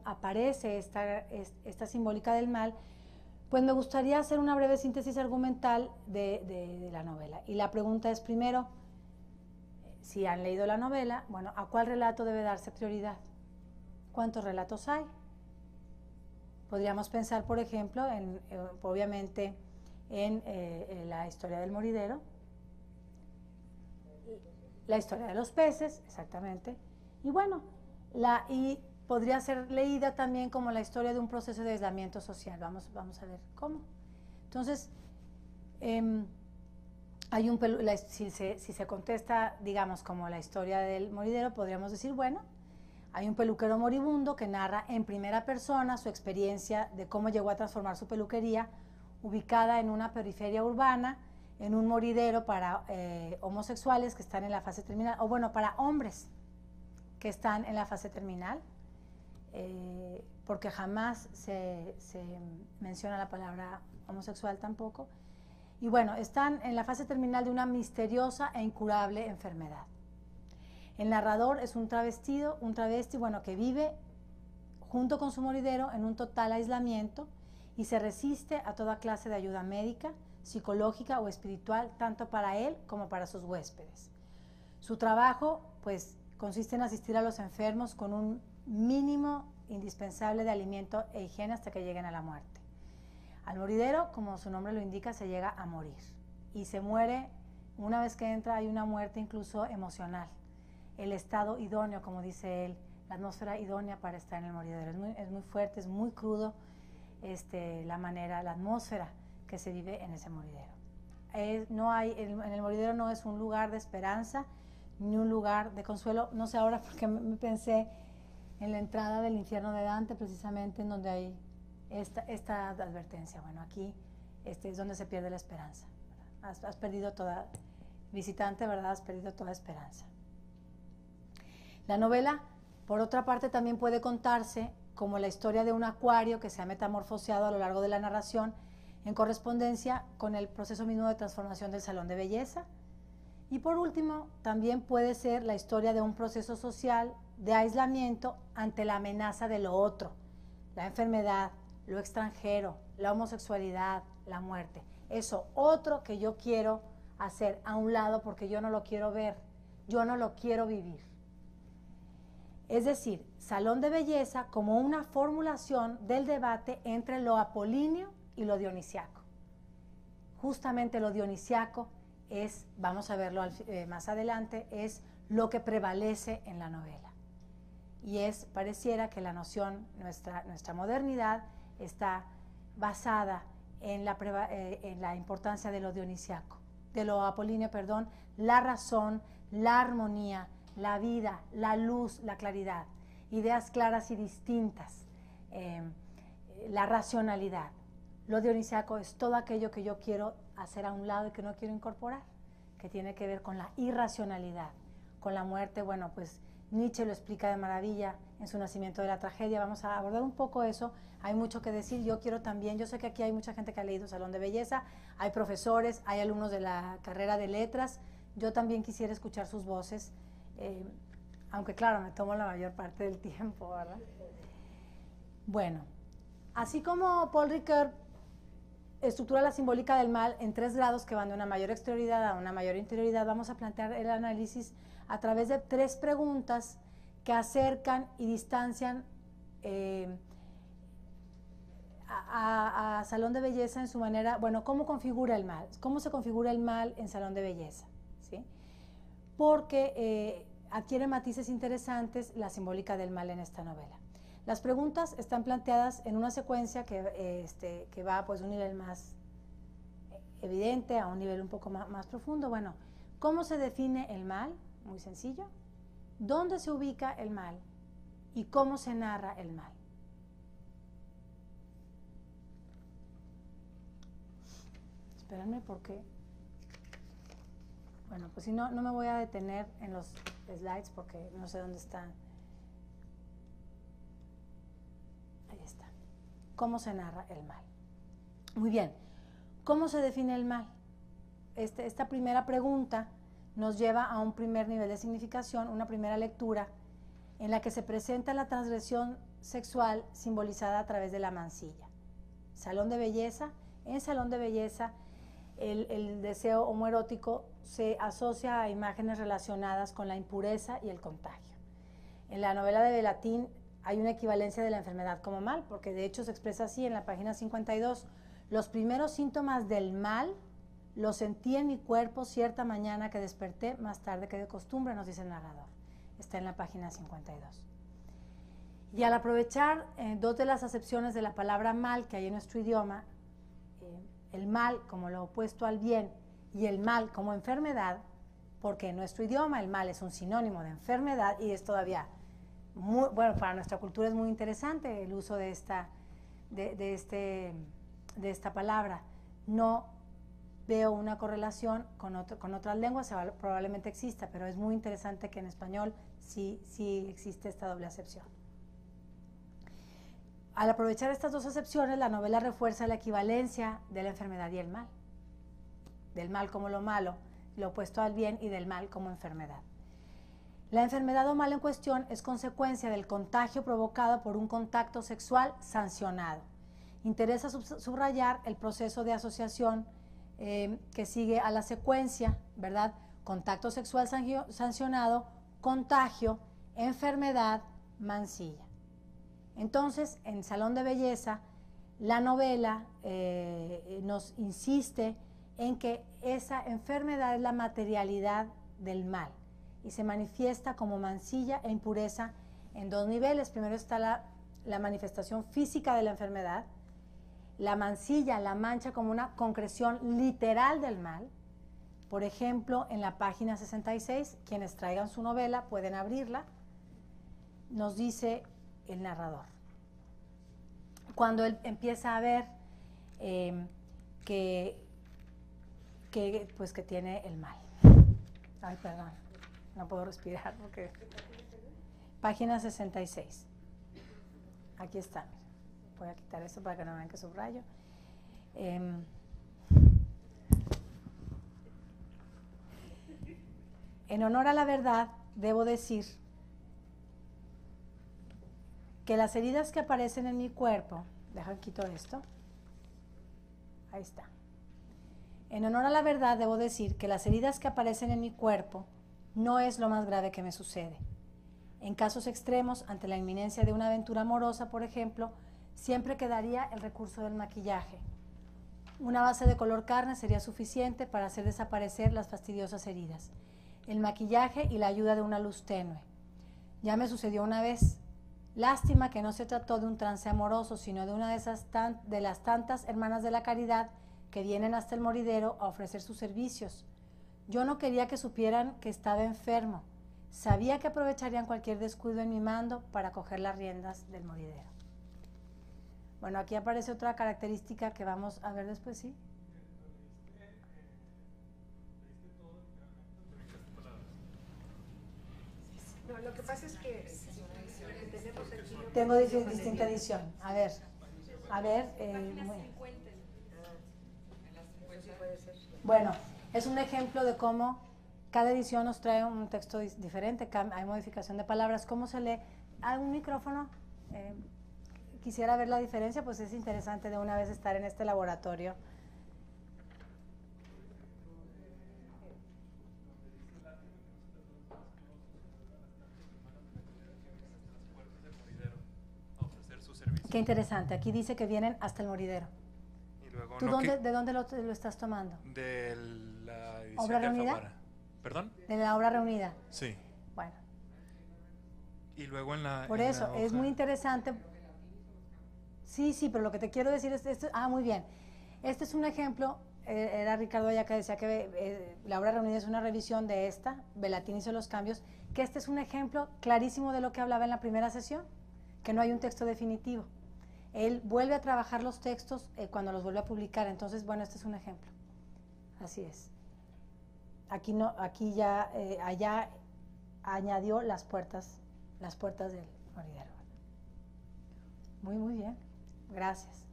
aparece esta simbólica del mal, pues me gustaría hacer una breve síntesis argumental de la novela. Y la pregunta es, primero, si han leído la novela, bueno, ¿a cuál relato debe darse prioridad? ¿Cuántos relatos hay? Podríamos pensar, por ejemplo, obviamente, en la historia del moridero, la historia de los peces, exactamente, y bueno, y podría ser leída también como la historia de un proceso de aislamiento social. Vamos a ver cómo. Entonces, si se contesta, digamos, como la historia del moridero, podríamos decir, bueno, hay un peluquero moribundo que narra en primera persona su experiencia de cómo llegó a transformar su peluquería, ubicada en una periferia urbana, en un moridero para homosexuales que están en la fase terminal, o bueno, para hombres que están en la fase terminal, porque jamás se menciona la palabra homosexual tampoco. Y bueno, están en la fase terminal de una misteriosa e incurable enfermedad. El narrador es un travesti, bueno, que vive junto con su moridero en un total aislamiento y se resiste a toda clase de ayuda médica, psicológica o espiritual, tanto para él como para sus huéspedes. Su trabajo, pues, consiste en asistir a los enfermos con un mínimo indispensable de alimento e higiene hasta que lleguen a la muerte. Al moridero, como su nombre lo indica, se llega a morir y se muere. Una vez que entra, hay una muerte incluso emocional, el estado idóneo, como dice él, la atmósfera idónea para estar en el moridero. Es muy fuerte, es muy crudo la atmósfera que se vive en ese moridero. En el moridero no es un lugar de esperanza ni un lugar de consuelo. No sé ahora porque me pensé en la entrada del infierno de Dante, precisamente, en donde hay esta advertencia. Bueno, aquí es donde se pierde la esperanza. Has perdido toda, visitante, ¿verdad? Has perdido toda esperanza. La novela, por otra parte, también puede contarse como la historia de un acuario que se ha metamorfoseado a lo largo de la narración en correspondencia con el proceso mismo de transformación del Salón de Belleza. Y por último, también puede ser la historia de un proceso social de aislamiento ante la amenaza de lo otro, la enfermedad, lo extranjero, la homosexualidad, la muerte. Eso otro que yo quiero hacer a un lado porque yo no lo quiero ver, yo no lo quiero vivir. Es decir, Salón de Belleza como una formulación del debate entre lo apolíneo y lo dionisiaco. Justamente lo dionisiaco es, vamos a verlo más adelante, es lo que prevalece en la novela. Y pareciera que la noción, nuestra modernidad, está basada en la importancia de lo dionisiaco, apolíneo, perdón, la razón, la armonía, la vida, la luz, la claridad, ideas claras y distintas, la racionalidad. Lo dionisíaco es todo aquello que yo quiero hacer a un lado y que no quiero incorporar, que tiene que ver con la irracionalidad, con la muerte. Bueno, pues Nietzsche lo explica de maravilla en su Nacimiento de la Tragedia. Vamos a abordar un poco eso. Hay mucho que decir. Yo quiero también, yo sé que aquí hay mucha gente que ha leído Salón de Belleza, hay profesores, hay alumnos de la carrera de letras. Yo también quisiera escuchar sus voces, aunque claro, me tomo la mayor parte del tiempo, ¿verdad? Bueno, así como Paul Ricoeur estructura la simbólica del mal en 3 grados que van de una mayor exterioridad a una mayor interioridad, vamos a plantear el análisis a través de 3 preguntas que acercan y distancian a Salón de Belleza en su manera, bueno, ¿cómo configura el mal? ¿Cómo se configura el mal en Salón de Belleza? ¿Sí? Porque adquiere matices interesantes la simbólica del mal en esta novela. Las preguntas están planteadas en una secuencia que va pues, de un nivel más evidente a un nivel un poco más profundo. Bueno, ¿cómo se define el mal? Muy sencillo. ¿Dónde se ubica el mal? ¿Y cómo se narra el mal? Espérenme porque... Bueno, pues si no, no me voy a detener en los slides porque no sé dónde están. Ahí está. ¿Cómo se narra el mal? Muy bien. ¿Cómo se define el mal? Esta primera pregunta nos lleva a un primer nivel de significación, una primera lectura, en la que se presenta la transgresión sexual simbolizada a través de la mancilla. Salón de Belleza. En Salón de Belleza, el deseo homoerótico se asocia a imágenes relacionadas con la impureza y el contagio. En la novela de Belatín hay una equivalencia de la enfermedad como mal, porque de hecho se expresa así en la página 52. Los primeros síntomas del mal los sentí en mi cuerpo cierta mañana que desperté más tarde que de costumbre, nos dice el narrador. Está en la página 52. Y al aprovechar 2 de las acepciones de la palabra mal que hay en nuestro idioma, el mal como lo opuesto al bien y el mal como enfermedad, porque en nuestro idioma el mal es un sinónimo de enfermedad y es todavía muy, bueno, para nuestra cultura es muy interesante el uso de esta palabra. No veo una correlación con otras lenguas, probablemente exista, pero es muy interesante que en español sí existe esta doble acepción. Al aprovechar estas 2 acepciones, la novela refuerza la equivalencia de la enfermedad y el mal, del mal como lo malo, lo opuesto al bien, y del mal como enfermedad. La enfermedad o mal en cuestión es consecuencia del contagio provocado por un contacto sexual sancionado. Interesa subrayar el proceso de asociación que sigue a la secuencia, ¿verdad? Contacto sexual sancionado, contagio, enfermedad, mancilla. Entonces, en Salón de Belleza, la novela nos insiste en que esa enfermedad es la materialidad del mal y se manifiesta como mancilla e impureza en 2 niveles. Primero está la manifestación física de la enfermedad, la mancilla, la mancha como una concreción literal del mal. Por ejemplo, en la página 66, quienes traigan su novela pueden abrirla, nos dice el narrador. Cuando él empieza a ver que tiene el mal. Ay, perdón, no puedo respirar porque... Página 66. Aquí está. Voy a quitar esto para que no vean que subrayo. En honor a la verdad, debo decir que las heridas que aparecen en mi cuerpo, deja quito esto, ahí está. En honor a la verdad debo decir que las heridas que aparecen en mi cuerpo no es lo más grave que me sucede. En casos extremos, ante la inminencia de una aventura amorosa, por ejemplo, siempre quedaría el recurso del maquillaje. Una base de color carne sería suficiente para hacer desaparecer las fastidiosas heridas. El maquillaje y la ayuda de una luz tenue. Ya me sucedió una vez. Lástima que no se trató de un trance amoroso, sino de una de las tantas hermanas de la caridad que vienen hasta el moridero a ofrecer sus servicios. Yo no quería que supieran que estaba enfermo. Sabía que aprovecharían cualquier descuido en mi mando para coger las riendas del moridero. Bueno, aquí aparece otra característica que vamos a ver después, ¿sí? No, lo que pasa es que tenemos aquí... Tengo distinta edición. A ver. Bueno, es un ejemplo de cómo cada edición nos trae un texto diferente, hay modificación de palabras. ¿Cómo se lee? ¿Hay un micrófono? Quisiera ver la diferencia, pues es interesante de una vez estar en este laboratorio. Qué interesante, aquí dice que vienen hasta el moridero. Y luego ¿Tú de dónde lo estás tomando? De la edición ¿Obra de reunida? Alfaguara. ¿Perdón? De la obra reunida. Sí. Bueno. Y luego en la... Por en eso, la es hoja... muy interesante. Sí, pero lo que te quiero decir es, muy bien. Este es un ejemplo, era Ricardo Ayaca que decía que la obra reunida es una revisión de esta, Velatín hizo los cambios, que este es un ejemplo clarísimo de lo que hablaba en la primera sesión, que no hay un texto definitivo. Él vuelve a trabajar los textos cuando los vuelve a publicar, entonces, bueno, este es un ejemplo. Así es. Aquí no, aquí ya, allá añadió las puertas del moridero. Muy bien, gracias.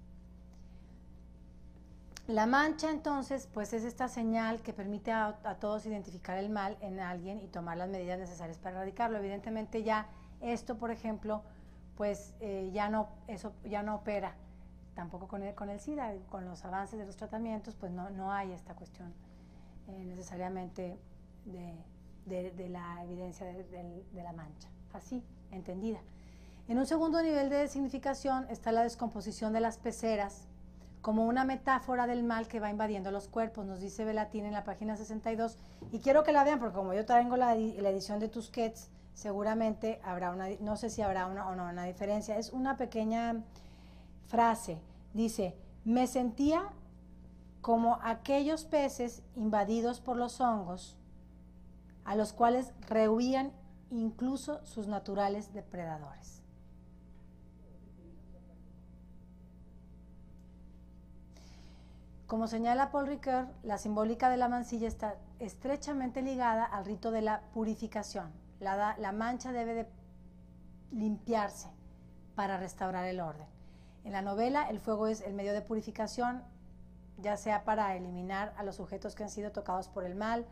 La mancha, entonces, pues es esta señal que permite a todos identificar el mal en alguien y tomar las medidas necesarias para erradicarlo. Evidentemente ya esto, por ejemplo, pues eso ya no opera tampoco con el SIDA, con los avances de los tratamientos, pues no hay esta cuestión necesariamente de la evidencia de la mancha, así, entendida. En un segundo nivel de significación está la descomposición de las peceras como una metáfora del mal que va invadiendo los cuerpos, nos dice Velatín en la página 62, y quiero que la vean porque como yo tengo la edición de Tusquets, seguramente habrá no sé si habrá una diferencia, es una pequeña frase, dice, me sentía como aquellos peces invadidos por los hongos, a los cuales rehuían incluso sus naturales depredadores. Como señala Paul Ricoeur, la simbólica de la mancilla está estrechamente ligada al rito de la purificación. La mancha debe de limpiarse para restaurar el orden. En la novela, el fuego es el medio de purificación, ya sea para eliminar a los sujetos que han sido tocados por el mal,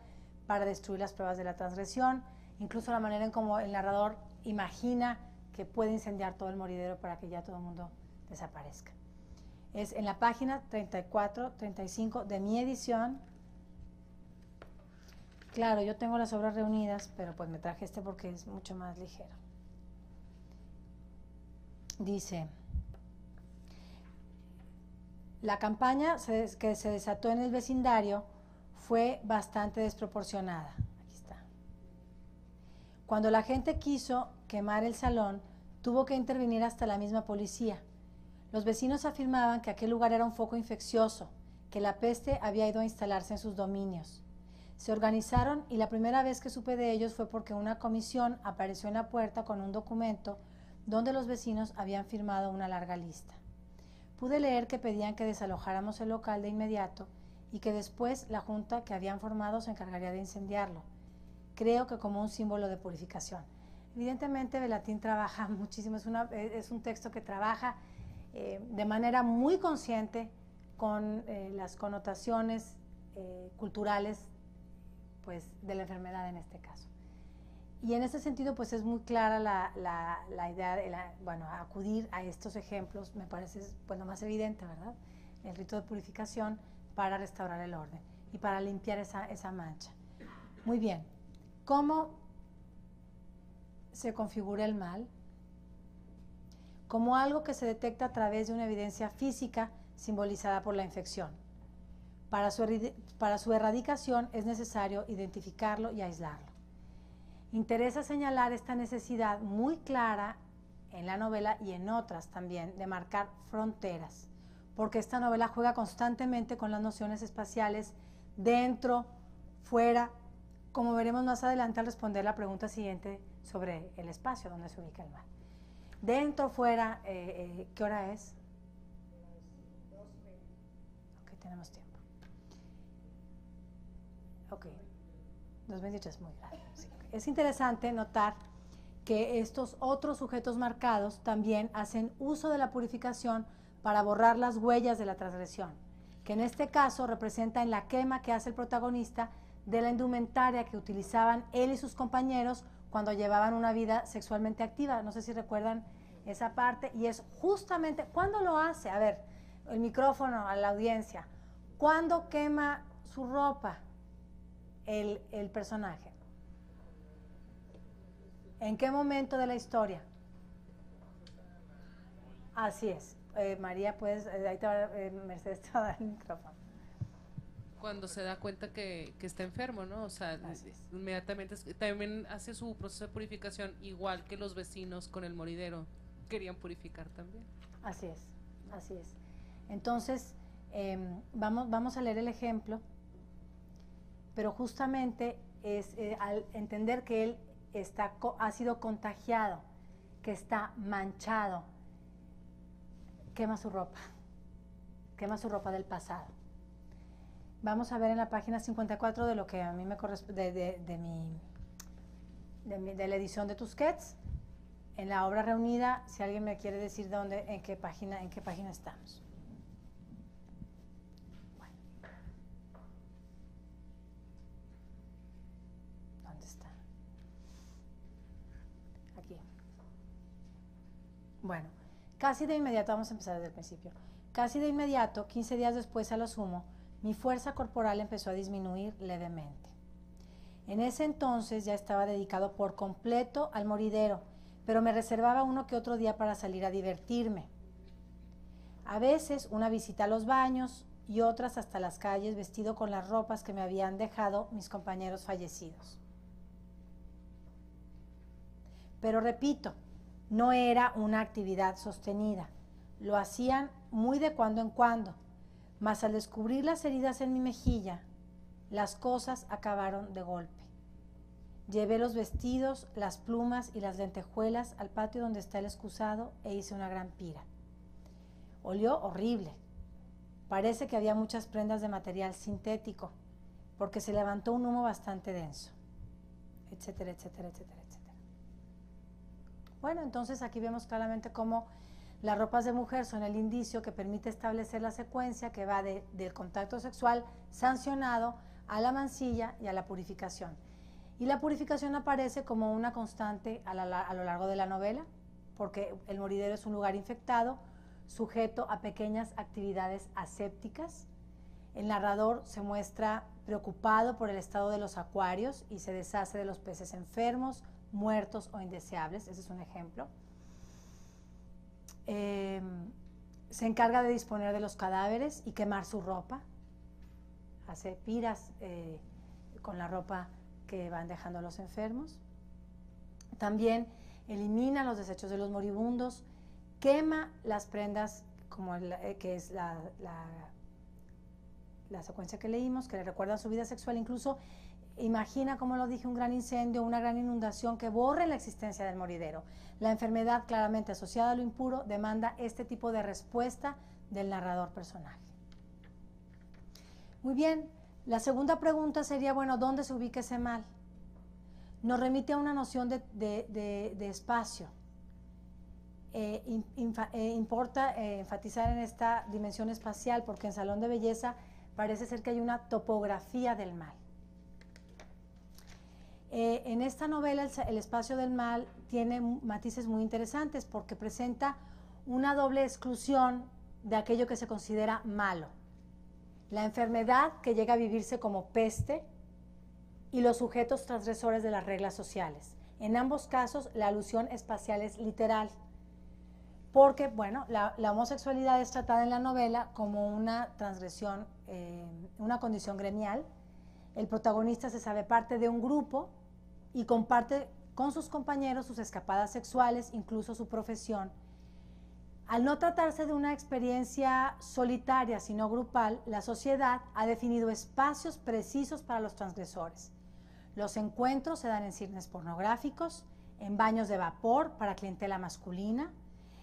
para destruir las pruebas de la transgresión, incluso la manera en cómo el narrador imagina que puede incendiar todo el moridero para que ya todo el mundo desaparezca. Es en la página 34, 35 de mi edición. Claro, yo tengo las obras reunidas, pero pues me traje este porque es mucho más ligero. Dice, la campaña que se desató en el vecindario fue bastante desproporcionada. Aquí está. Cuando la gente quiso quemar el salón, tuvo que intervenir hasta la misma policía. Los vecinos afirmaban que aquel lugar era un foco infeccioso, que la peste había ido a instalarse en sus dominios. Se organizaron y la primera vez que supe de ellos fue porque una comisión apareció en la puerta con un documento donde los vecinos habían firmado una larga lista. Pude leer que pedían que desalojáramos el local de inmediato y que después la junta que habían formado se encargaría de incendiarlo. Creo que como un símbolo de purificación. Evidentemente Velatín trabaja muchísimo, es un texto que trabaja de manera muy consciente con las connotaciones culturales pues, de la enfermedad en este caso. Y en ese sentido pues es muy clara la idea de acudir a estos ejemplos, me parece pues, lo más evidente, ¿verdad? El rito de purificación para restaurar el orden y para limpiar esa mancha. Muy bien, ¿cómo se configura el mal? Como algo que se detecta a través de una evidencia física simbolizada por la infección. Para su erradicación es necesario identificarlo y aislarlo. Interesa señalar esta necesidad muy clara en la novela y en otras también de marcar fronteras, porque esta novela juega constantemente con las nociones espaciales, dentro, fuera, como veremos más adelante al responder la pregunta siguiente sobre el espacio donde se ubica el mal. Dentro, fuera, ¿qué hora es? Ok, tenemos tiempo. Ok, 2:23, muy grave. Sí. Es interesante notar que estos otros sujetos marcados también hacen uso de la purificación para borrar las huellas de la transgresión, que en este caso representan la quema que hace el protagonista de la indumentaria que utilizaban él y sus compañeros cuando llevaban una vida sexualmente activa. No sé si recuerdan esa parte, y es justamente, ¿cuándo lo hace? A ver, el micrófono a la audiencia. ¿Cuándo quema su ropa el personaje? ¿En qué momento de la historia? Así es. María, pues, ahí te va, Mercedes te va a dar el micrófono. Cuando se da cuenta que está enfermo, ¿no? O sea, inmediatamente también hace su proceso de purificación, igual que los vecinos con el moridero querían purificar también. Así es, así es. Entonces, vamos a leer el ejemplo, pero justamente es al entender que él ha sido contagiado, que está manchado, quema su ropa del pasado. Vamos a ver en la página 54 de lo que a mí me corresponde, de la edición de Tusquets, en la obra reunida, si alguien me quiere decir en qué página estamos. Bueno. ¿Dónde está? Aquí. Bueno, casi de inmediato, vamos a empezar desde el principio. Casi de inmediato, 15 días después a lo sumo, mi fuerza corporal empezó a disminuir levemente. En ese entonces ya estaba dedicado por completo al moridero, pero me reservaba uno que otro día para salir a divertirme. A veces una visita a los baños y otras hasta las calles, vestido con las ropas que me habían dejado mis compañeros fallecidos. Pero repito, no era una actividad sostenida. Lo hacían muy de cuando en cuando, mas al descubrir las heridas en mi mejilla, las cosas acabaron de golpe. Llevé los vestidos, las plumas y las lentejuelas al patio donde está el excusado e hice una gran pira. Olió horrible. Parece que había muchas prendas de material sintético, porque se levantó un humo bastante denso, etcétera, etcétera, etcétera, etcétera. Bueno, entonces aquí vemos claramente cómo las ropas de mujer son el indicio que permite establecer la secuencia que va del contacto sexual sancionado a la mancilla y a la purificación. Y la purificación aparece como una constante a lo largo de la novela, porque el moridero es un lugar infectado, sujeto a pequeñas actividades asépticas. El narrador se muestra preocupado por el estado de los acuarios y se deshace de los peces enfermos, muertos o indeseables. Ese es un ejemplo. Se encarga de disponer de los cadáveres y quemar su ropa. Hace piras con la ropa que van dejando los enfermos. También elimina los desechos de los moribundos, quema las prendas, como que es la secuencia que leímos, que le recuerda su vida sexual. Incluso imagina, como lo dije, un gran incendio, una gran inundación que borre la existencia del moridero. La enfermedad claramente asociada a lo impuro demanda este tipo de respuesta del narrador personal. Muy bien, la segunda pregunta sería, bueno, ¿dónde se ubica ese mal? Nos remite a una noción de espacio. Importa enfatizar en esta dimensión espacial porque en Salón de Belleza parece ser que hay una topografía del mal. En esta novela el espacio del mal tiene matices muy interesantes porque presenta una doble exclusión de aquello que se considera malo. La enfermedad que llega a vivirse como peste y los sujetos transgresores de las reglas sociales. En ambos casos la alusión espacial es literal, porque bueno, la homosexualidad es tratada en la novela como una transgresión, una condición gremial. El protagonista se sabe parte de un grupo y comparte con sus compañeros sus escapadas sexuales, incluso su profesión. Al no tratarse de una experiencia solitaria, sino grupal, la sociedad ha definido espacios precisos para los transgresores. Los encuentros se dan en cines pornográficos, en baños de vapor para clientela masculina,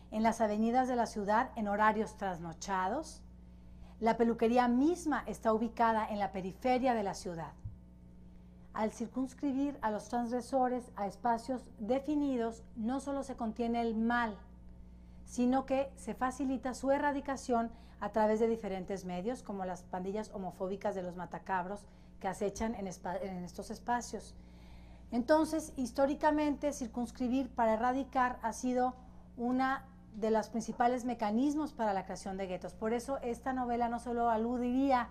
en las avenidas de la ciudad en horarios trasnochados. La peluquería misma está ubicada en la periferia de la ciudad. Al circunscribir a los transgresores a espacios definidos, no solo se contiene el mal, sino que se facilita su erradicación a través de diferentes medios, como las pandillas homofóbicas de los matacabros que acechan en estos espacios. Entonces, históricamente, circunscribir para erradicar ha sido una de los principales mecanismos para la creación de guetos. Por eso esta novela no solo aludiría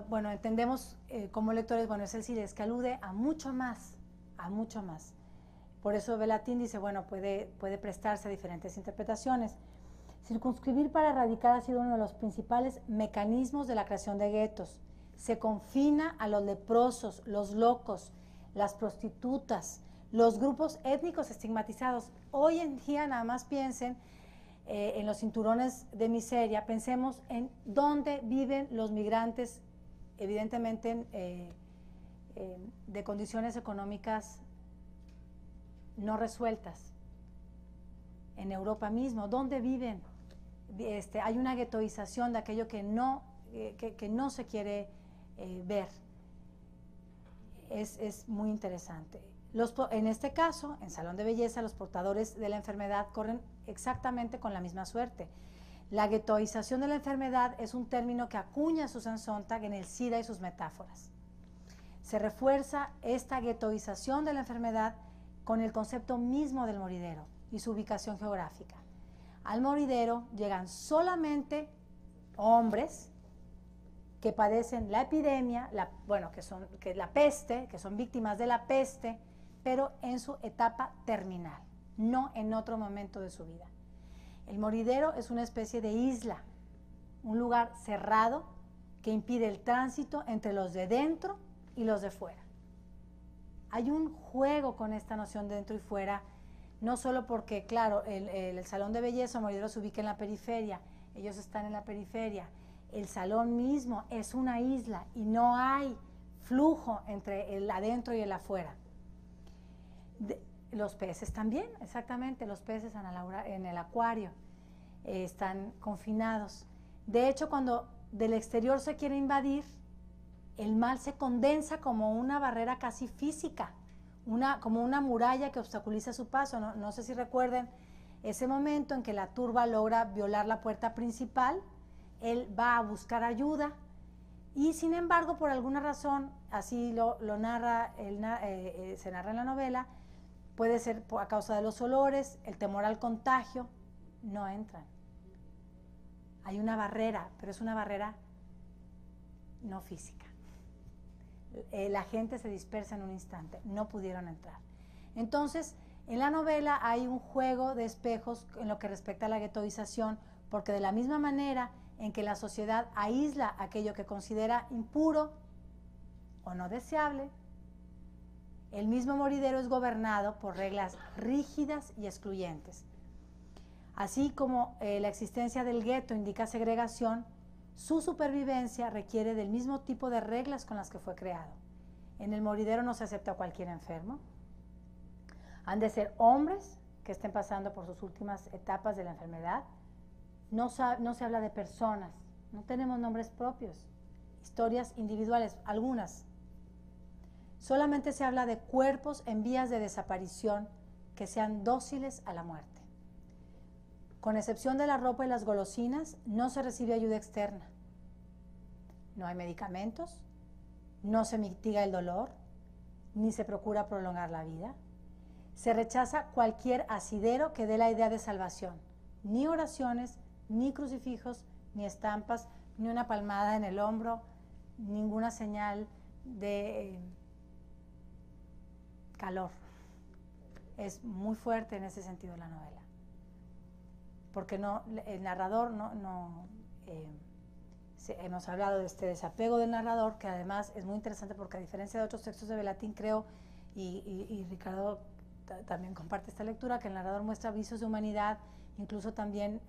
bueno, entendemos como lectores, bueno, es decir, es que alude a mucho más, a mucho más. Por eso Belatin dice, bueno, puede prestarse a diferentes interpretaciones. Circunscribir para erradicar ha sido uno de los principales mecanismos de la creación de guetos. Se confina a los leprosos, los locos, las prostitutas, los grupos étnicos estigmatizados. Hoy en día nada más piensen en los cinturones de miseria, pensemos en dónde viven los migrantes, evidentemente de condiciones económicas no resueltas. En Europa mismo, ¿dónde viven? Hay una guetoización de aquello que no se quiere ver. Es muy interesante. En este caso, en Salón de Belleza, los portadores de la enfermedad corren exactamente con la misma suerte. La guetoización de la enfermedad es un término que acuña Susan Sontag en el SIDA y sus metáforas. Se refuerza esta guetoización de la enfermedad con el concepto mismo del moridero y su ubicación geográfica. Al moridero llegan solamente hombres que padecen la epidemia, que es la peste, que son víctimas de la peste, pero en su etapa terminal, no en otro momento de su vida. El moridero es una especie de isla, un lugar cerrado que impide el tránsito entre los de dentro y los de fuera. Hay un juego con esta noción de dentro y fuera, no solo porque, claro, el salón de belleza o moridero se ubica en la periferia, ellos están en la periferia, el salón mismo es una isla y no hay flujo entre el adentro y el afuera. Los peces también, exactamente, los peces en el acuario están confinados. De hecho, cuando del exterior se quiere invadir, el mal se condensa como una barrera casi física, como una muralla que obstaculiza su paso. No sé si recuerden ese momento en que la turba logra violar la puerta principal, él va a buscar ayuda y sin embargo por alguna razón, así se narra en la novela, puede ser a causa de los olores, el temor al contagio, no entran. Hay una barrera, pero es una barrera no física. La gente se dispersa en un instante, no pudieron entrar. Entonces, en la novela hay un juego de espejos en lo que respecta a la guetoización, porque de la misma manera en que la sociedad aísla aquello que considera impuro o no deseable, el mismo moridero es gobernado por reglas rígidas y excluyentes. Así como la existencia del gueto indica segregación, su supervivencia requiere del mismo tipo de reglas con las que fue creado. En el moridero no se acepta a cualquier enfermo. Han de ser hombres que estén pasando por sus últimas etapas de la enfermedad. No se habla de personas, no tenemos nombres propios, historias individuales, algunas. Solamente se habla de cuerpos en vías de desaparición que sean dóciles a la muerte. Con excepción de la ropa y las golosinas, no se recibe ayuda externa. No hay medicamentos, no se mitiga el dolor, ni se procura prolongar la vida. Se rechaza cualquier asidero que dé la idea de salvación, ni oraciones, ni crucifijos, ni estampas, ni una palmada en el hombro, ninguna señal de calor. Es muy fuerte en ese sentido la novela, porque el narrador hemos hablado de este desapego del narrador, que además es muy interesante porque a diferencia de otros textos de Belatin, creo, y Ricardo también comparte esta lectura, que el narrador muestra visos de humanidad incluso también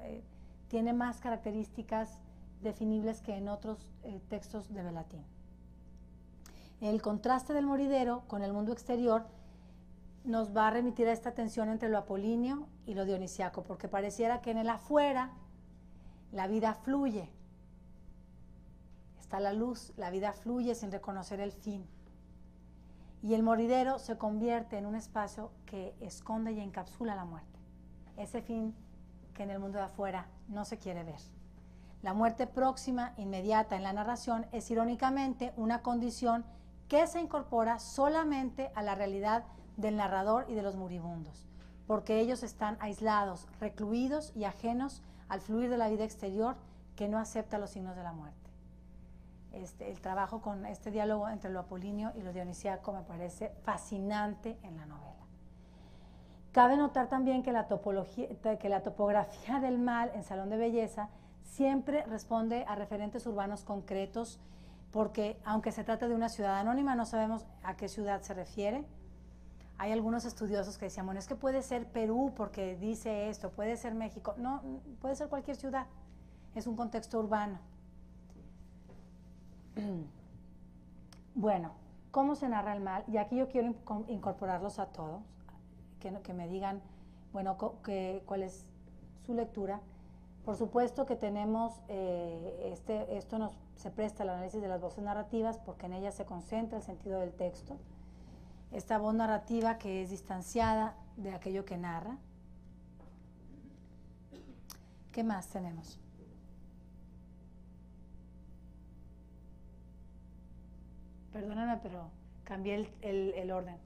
tiene más características definibles que en otros textos de Belatín. El contraste del moridero con el mundo exterior nos va a remitir a esta tensión entre lo apolíneo y lo dionisiaco, porque pareciera que en el afuera la vida fluye, está la luz, la vida fluye sin reconocer el fin. Y el moridero se convierte en un espacio que esconde y encapsula la muerte, ese fin que en el mundo de afuera no se quiere ver. La muerte próxima, inmediata en la narración, es irónicamente una condición que se incorpora solamente a la realidad del narrador y de los moribundos, porque ellos están aislados, recluidos y ajenos al fluir de la vida exterior que no acepta los signos de la muerte. El trabajo con este diálogo entre lo apolíneo y lo dionisiaco me parece fascinante en la novela. Cabe notar también que la topografía del mal en Salón de Belleza siempre responde a referentes urbanos concretos, porque aunque se trata de una ciudad anónima, no sabemos a qué ciudad se refiere. Hay algunos estudiosos que decían, bueno, es que puede ser Perú porque dice esto, puede ser México. No, puede ser cualquier ciudad, es un contexto urbano. Bueno, ¿cómo se narra el mal? Y aquí yo quiero incorporarlos a todos, que me digan, bueno, cuál es su lectura. Por supuesto que tenemos, esto se presta al análisis de las voces narrativas porque en ellas se concentra el sentido del texto. Esta voz narrativa que es distanciada de aquello que narra. ¿Qué más tenemos? Perdóname, pero cambié el orden.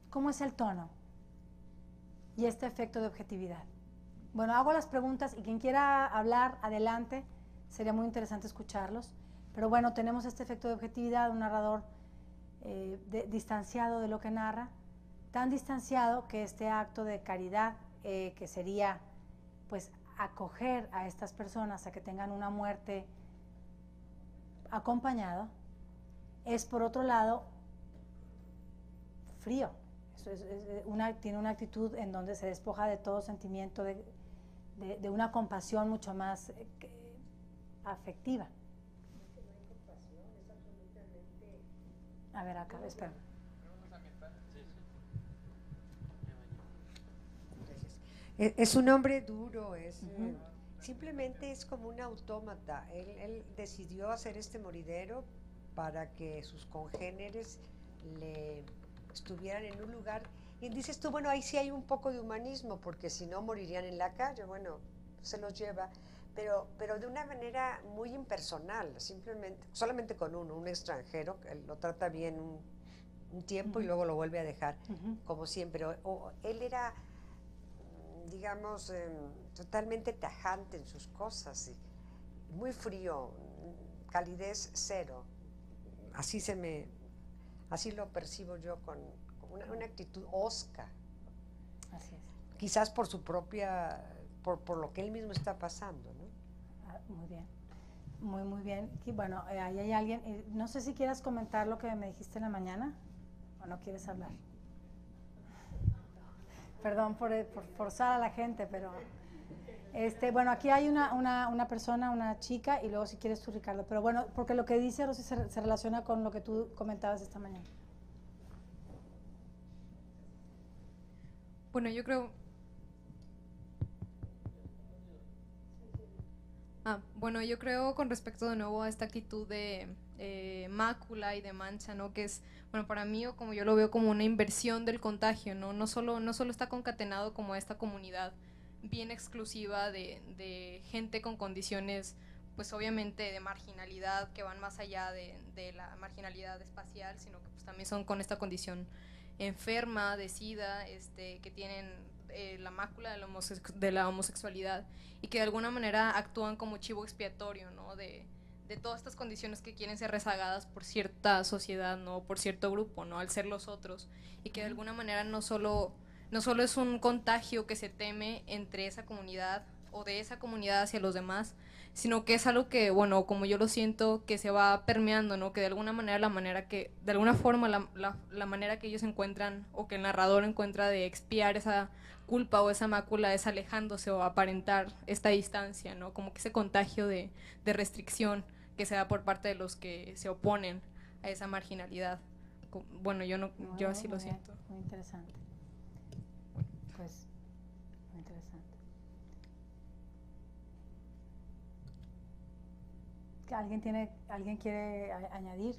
¿Cómo es el tono? Y este efecto de objetividad. Bueno, hago las preguntas y quien quiera hablar, adelante, sería muy interesante escucharlos. Pero bueno, tenemos este efecto de objetividad, un narrador distanciado de lo que narra, tan distanciado que este acto de caridad, que sería pues acoger a estas personas a que tengan una muerte acompañada, es por otro lado frío. Tiene una actitud en donde se despoja de todo sentimiento de una compasión mucho más afectiva. A ver acá, espera. Es un hombre duro, simplemente es como un autómata. Él decidió hacer este moridero para que sus congéneres le estuvieran en un lugar. Y dices tú, bueno, ahí sí hay un poco de humanismo, porque si no morirían en la calle. Bueno, se los lleva, pero de una manera muy impersonal, solamente con un extranjero, que lo trata bien un tiempo y luego lo vuelve a dejar, como siempre. Él era, digamos, totalmente tajante en sus cosas, muy frío, calidez cero. Así lo percibo yo, con una actitud hosca. Así es. Quizás por su propia, por lo que él mismo está pasando, ¿no? Muy bien, muy bien. Y bueno, ahí hay alguien, no sé si quieras comentar lo que me dijiste en la mañana, o no quieres hablar. Perdón por forzar a la gente, pero bueno, aquí hay una persona, una chica, y luego si quieres tú, Ricardo. Pero bueno, porque lo que dice Rosy se relaciona con lo que tú comentabas esta mañana. Bueno, yo creo... yo creo con respecto de nuevo a esta actitud de mácula y de mancha, ¿no? Que es, bueno, para mí, o como yo lo veo, como una inversión del contagio, ¿no? No solo está concatenado como esta comunidad bien exclusiva de gente con condiciones, pues obviamente de marginalidad, que van más allá de la marginalidad espacial, sino que pues también son con esta condición enferma, de SIDA, que tienen la mácula de la homosexualidad, y que de alguna manera actúan como chivo expiatorio, ¿no? de todas estas condiciones que quieren ser rezagadas por cierta sociedad, ¿no? Por cierto grupo, ¿no? Al ser los otros, y que de alguna manera no solo es un contagio que se teme entre esa comunidad o de esa comunidad hacia los demás, sino que es algo que, bueno, como yo lo siento, que se va permeando, ¿no? Que de alguna manera la manera que ellos encuentran, o que el narrador encuentra de expiar esa culpa o esa mácula, es alejándose o aparentar esta distancia, ¿no? Como que ese contagio de restricción que se da por parte de los que se oponen a esa marginalidad. Bueno, yo así lo siento. Muy interesante. Pues, muy interesante. ¿Alguien quiere añadir?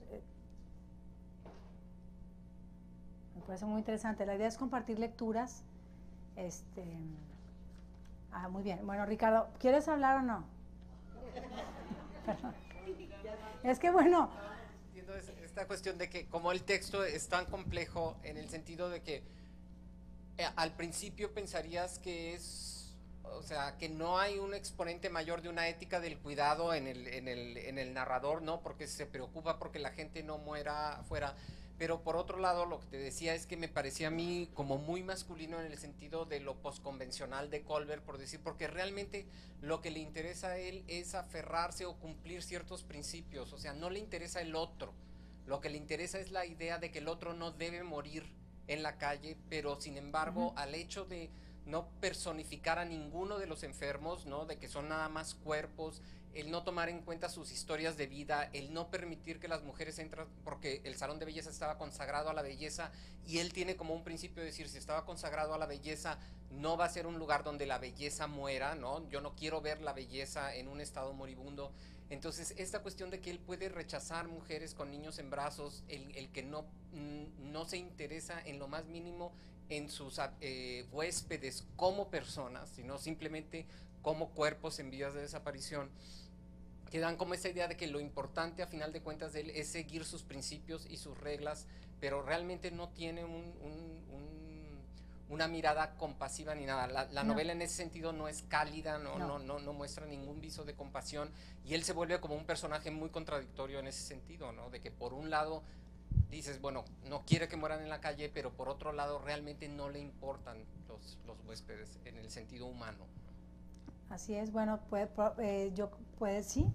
Me parece muy interesante. La idea es compartir lecturas. Muy bien. Bueno, Ricardo, ¿quieres hablar o no? Perdón. Es que bueno. Entiendo esta cuestión de que como el texto es tan complejo en el sentido de que al principio pensarías que o sea, que no hay un exponente mayor de una ética del cuidado en el narrador, ¿no? Porque se preocupa porque la gente no muera afuera. Pero por otro lado, lo que te decía es que me parecía a mí como muy masculino en el sentido de lo posconvencional de Colbert, por decir, porque realmente lo que le interesa a él es aferrarse o cumplir ciertos principios, o sea, no le interesa el otro, lo que le interesa es la idea de que el otro no debe morir en la calle, pero sin embargo, al hecho de no personificar a ninguno de los enfermos, ¿no? De que son nada más cuerpos, el no tomar en cuenta sus historias de vida, el no permitir que las mujeres entren, porque el salón de belleza estaba consagrado a la belleza, y él tiene como un principio de decir, si estaba consagrado a la belleza, no va a ser un lugar donde la belleza muera, ¿no? Yo no quiero ver la belleza en un estado moribundo. Entonces, esta cuestión de que él puede rechazar mujeres con niños en brazos, el que no se interesa en lo más mínimo en sus huéspedes como personas, sino simplemente como cuerpos en vías de desaparición, que dan como esa idea de que lo importante a final de cuentas de él es seguir sus principios y sus reglas, pero realmente no tiene una mirada compasiva ni nada. La novela en ese sentido no es cálida, no muestra ningún viso de compasión, y él se vuelve como un personaje muy contradictorio en ese sentido, ¿no? De que por un lado dices, bueno, no quiere que mueran en la calle, pero por otro lado realmente no le importan los huéspedes en el sentido humano. Así es, bueno, sí.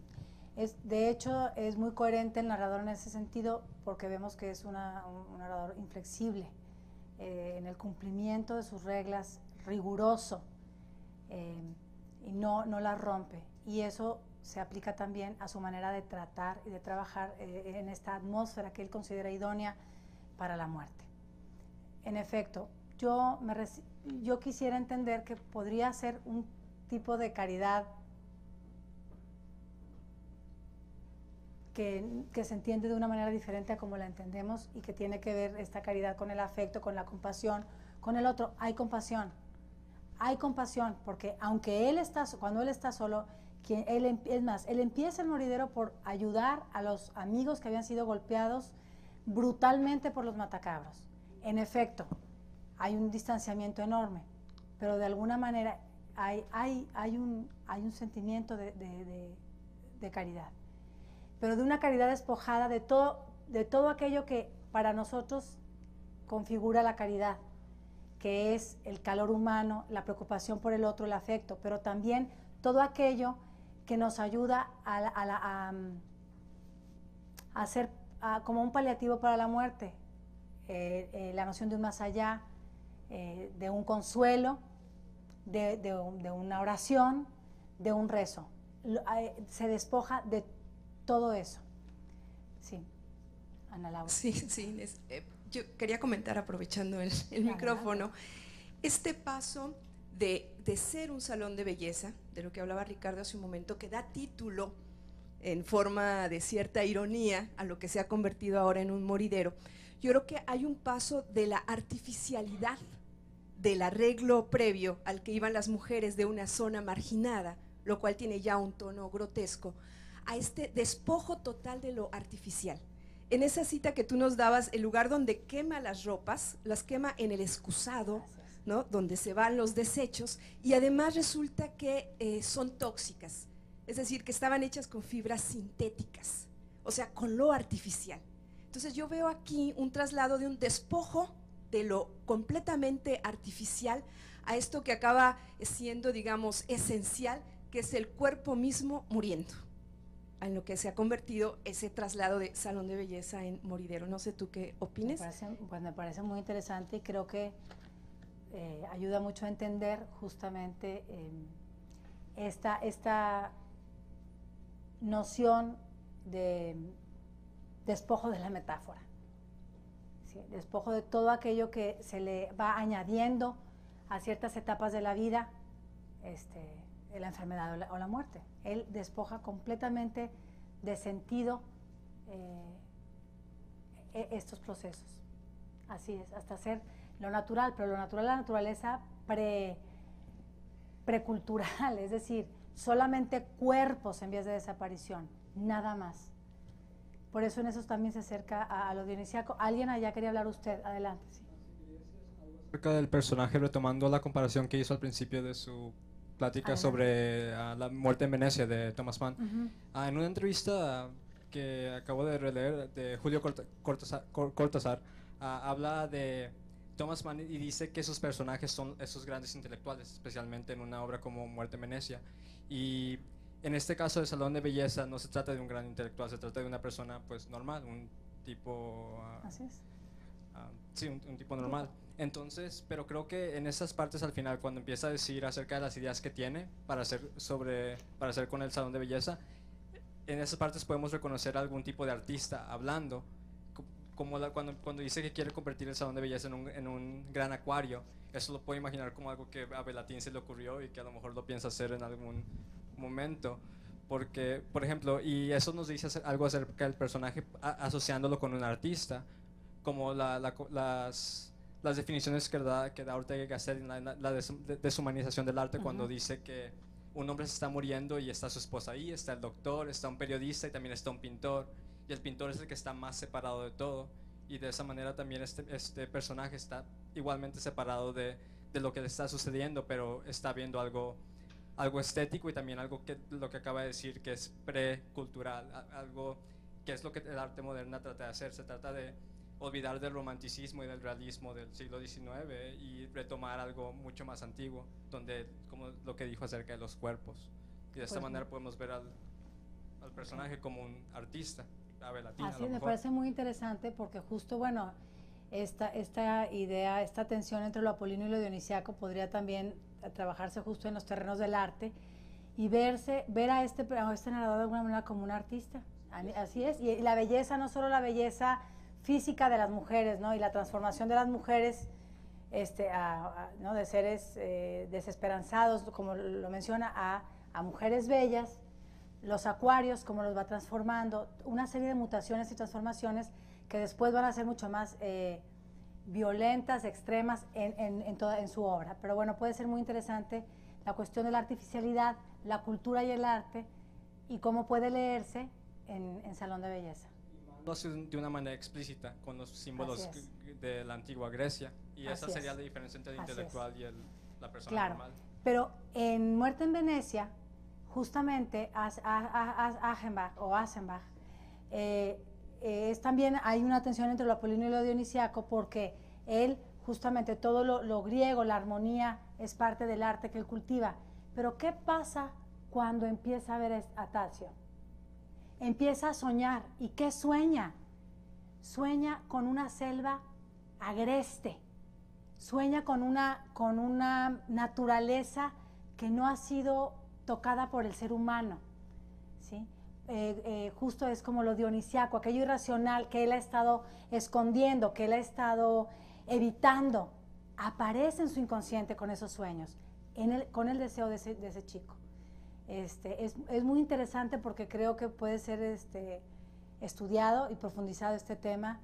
De hecho, es muy coherente el narrador en ese sentido, porque vemos que es un narrador inflexible en el cumplimiento de sus reglas, riguroso, y no las rompe. Y eso se aplica también a su manera de tratar y de trabajar en esta atmósfera que él considera idónea para la muerte. En efecto, yo quisiera entender que podría ser un tipo de caridad que se entiende de una manera diferente a como la entendemos, y que tiene que ver esta caridad con el afecto, con la compasión, con el otro. Hay compasión, porque aunque cuando él está solo, él empieza el moridero por ayudar a los amigos que habían sido golpeados brutalmente por los matacabros. En efecto, hay un distanciamiento enorme, pero de alguna manera hay un sentimiento de caridad, pero de una caridad despojada de todo aquello que para nosotros configura la caridad, que es el calor humano, la preocupación por el otro, el afecto, pero también todo aquello que nos ayuda a ser como un paliativo para la muerte, la noción de un más allá, de un consuelo, de una oración, de un rezo. Se despoja de todo eso. Sí, Ana Laura. Sí, Inés. Yo quería comentar, aprovechando el micrófono, este paso de ser un salón de belleza, de lo que hablaba Ricardo hace un momento, que da título en forma de cierta ironía a lo que se ha convertido ahora en un moridero. Yo creo que hay un paso de la artificialidad del arreglo previo al que iban las mujeres de una zona marginada, lo cual tiene ya un tono grotesco, a este despojo total de lo artificial. En esa cita que tú nos dabas, el lugar donde quema las ropas, las quema en el excusado, ¿no? Donde se van los desechos, y además resulta que son tóxicas, es decir, que estaban hechas con fibras sintéticas, o sea, con lo artificial. Entonces yo veo aquí un traslado de un despojo de lo completamente artificial a esto que acaba siendo, digamos, esencial que es el cuerpo mismo muriendo, en lo que se ha convertido ese traslado de salón de belleza en moridero. No sé tú qué opines. Me parece muy interesante y creo que ayuda mucho a entender justamente esta noción de despojo de la metáfora, ¿sí? Despojo de todo aquello que se le va añadiendo a ciertas etapas de la vida, la enfermedad o la muerte. Él despoja completamente de sentido estos procesos. Así es, hasta ser lo natural, pero lo natural es la naturaleza precultural, es decir, solamente cuerpos en vías de desaparición, nada más. Por eso en eso también se acerca a lo dionisiaco. ¿Alguien allá quería hablar usted? Adelante. Sí. Acerca del personaje, retomando la comparación que hizo al principio de su plática sobre la muerte en Venecia de Thomas Mann. En una entrevista que acabo de releer de Julio Cortázar, habla de Thomas Mann y dice que sus personajes son esos grandes intelectuales, especialmente en una obra como Muerte en Venecia. Y en este caso, el Salón de Belleza no se trata de un gran intelectual, se trata de una persona pues normal, un tipo... Así es. Sí, un tipo normal. Entonces, pero creo que en esas partes al final, cuando empieza a decir acerca de las ideas que tiene para hacer con el Salón de Belleza, en esas partes podemos reconocer a algún tipo de artista hablando, como cuando dice que quiere convertir el Salón de Belleza en un gran acuario. Eso lo puedo imaginar como algo que a Belatín se le ocurrió y que a lo mejor lo piensa hacer en algún momento, porque, por ejemplo, y eso nos dice algo acerca del personaje asociándolo con un artista, como las definiciones que da Ortega y Gasset en la deshumanización del arte, cuando dice que un hombre se está muriendo y está su esposa ahí, está el doctor, está un periodista y también está un pintor, y el pintor es el que está más separado de todo, y de esa manera también este personaje está igualmente separado de lo que le está sucediendo, pero está viendo algo estético y también algo que lo que acaba de decir, que es precultural, algo que es lo que el arte moderna trata de hacer. Se trata de olvidar del romanticismo y del realismo del siglo XIX y retomar algo mucho más antiguo, donde, como lo que dijo acerca de los cuerpos, y de esta manera podemos ver al personaje como un artista, a Belatín. Así me parece muy interesante porque justo, bueno, esta idea, esta tensión entre lo apolíneo y lo dionisiaco podría también trabajarse justo en los terrenos del arte y ver a este narrador de alguna manera como un artista. Así es, y la belleza, no solo la belleza física de las mujeres, ¿no? Y la transformación de las mujeres ¿no? de seres desesperanzados, como lo menciona, a mujeres bellas, los acuarios, como los va transformando, una serie de mutaciones y transformaciones que después van a ser mucho más violentas, extremas en su obra. Pero bueno, puede ser muy interesante la cuestión de la artificialidad, la cultura y el arte, y cómo puede leerse en Salón de Belleza. Lo hace de una manera explícita, con los símbolos de la antigua Grecia, y esa sería la diferencia entre el intelectual y la persona normal. Pero en Muerte en Venecia, justamente Achenbach también hay una tensión entre lo apolíneo y lo dionisiaco, porque él justamente todo lo griego, la armonía es parte del arte que él cultiva. Pero ¿qué pasa cuando empieza a ver a Tadzio? Empieza a soñar. ¿Y qué sueña? Sueña con una selva agreste, sueña con una naturaleza que no ha sido tocada por el ser humano, ¿sí? Justo es como lo dionisiaco, aquello irracional que él ha estado escondiendo, que él ha estado evitando, aparece en su inconsciente con esos sueños, con el deseo de ese chico. Es muy interesante porque creo que puede ser estudiado y profundizado este tema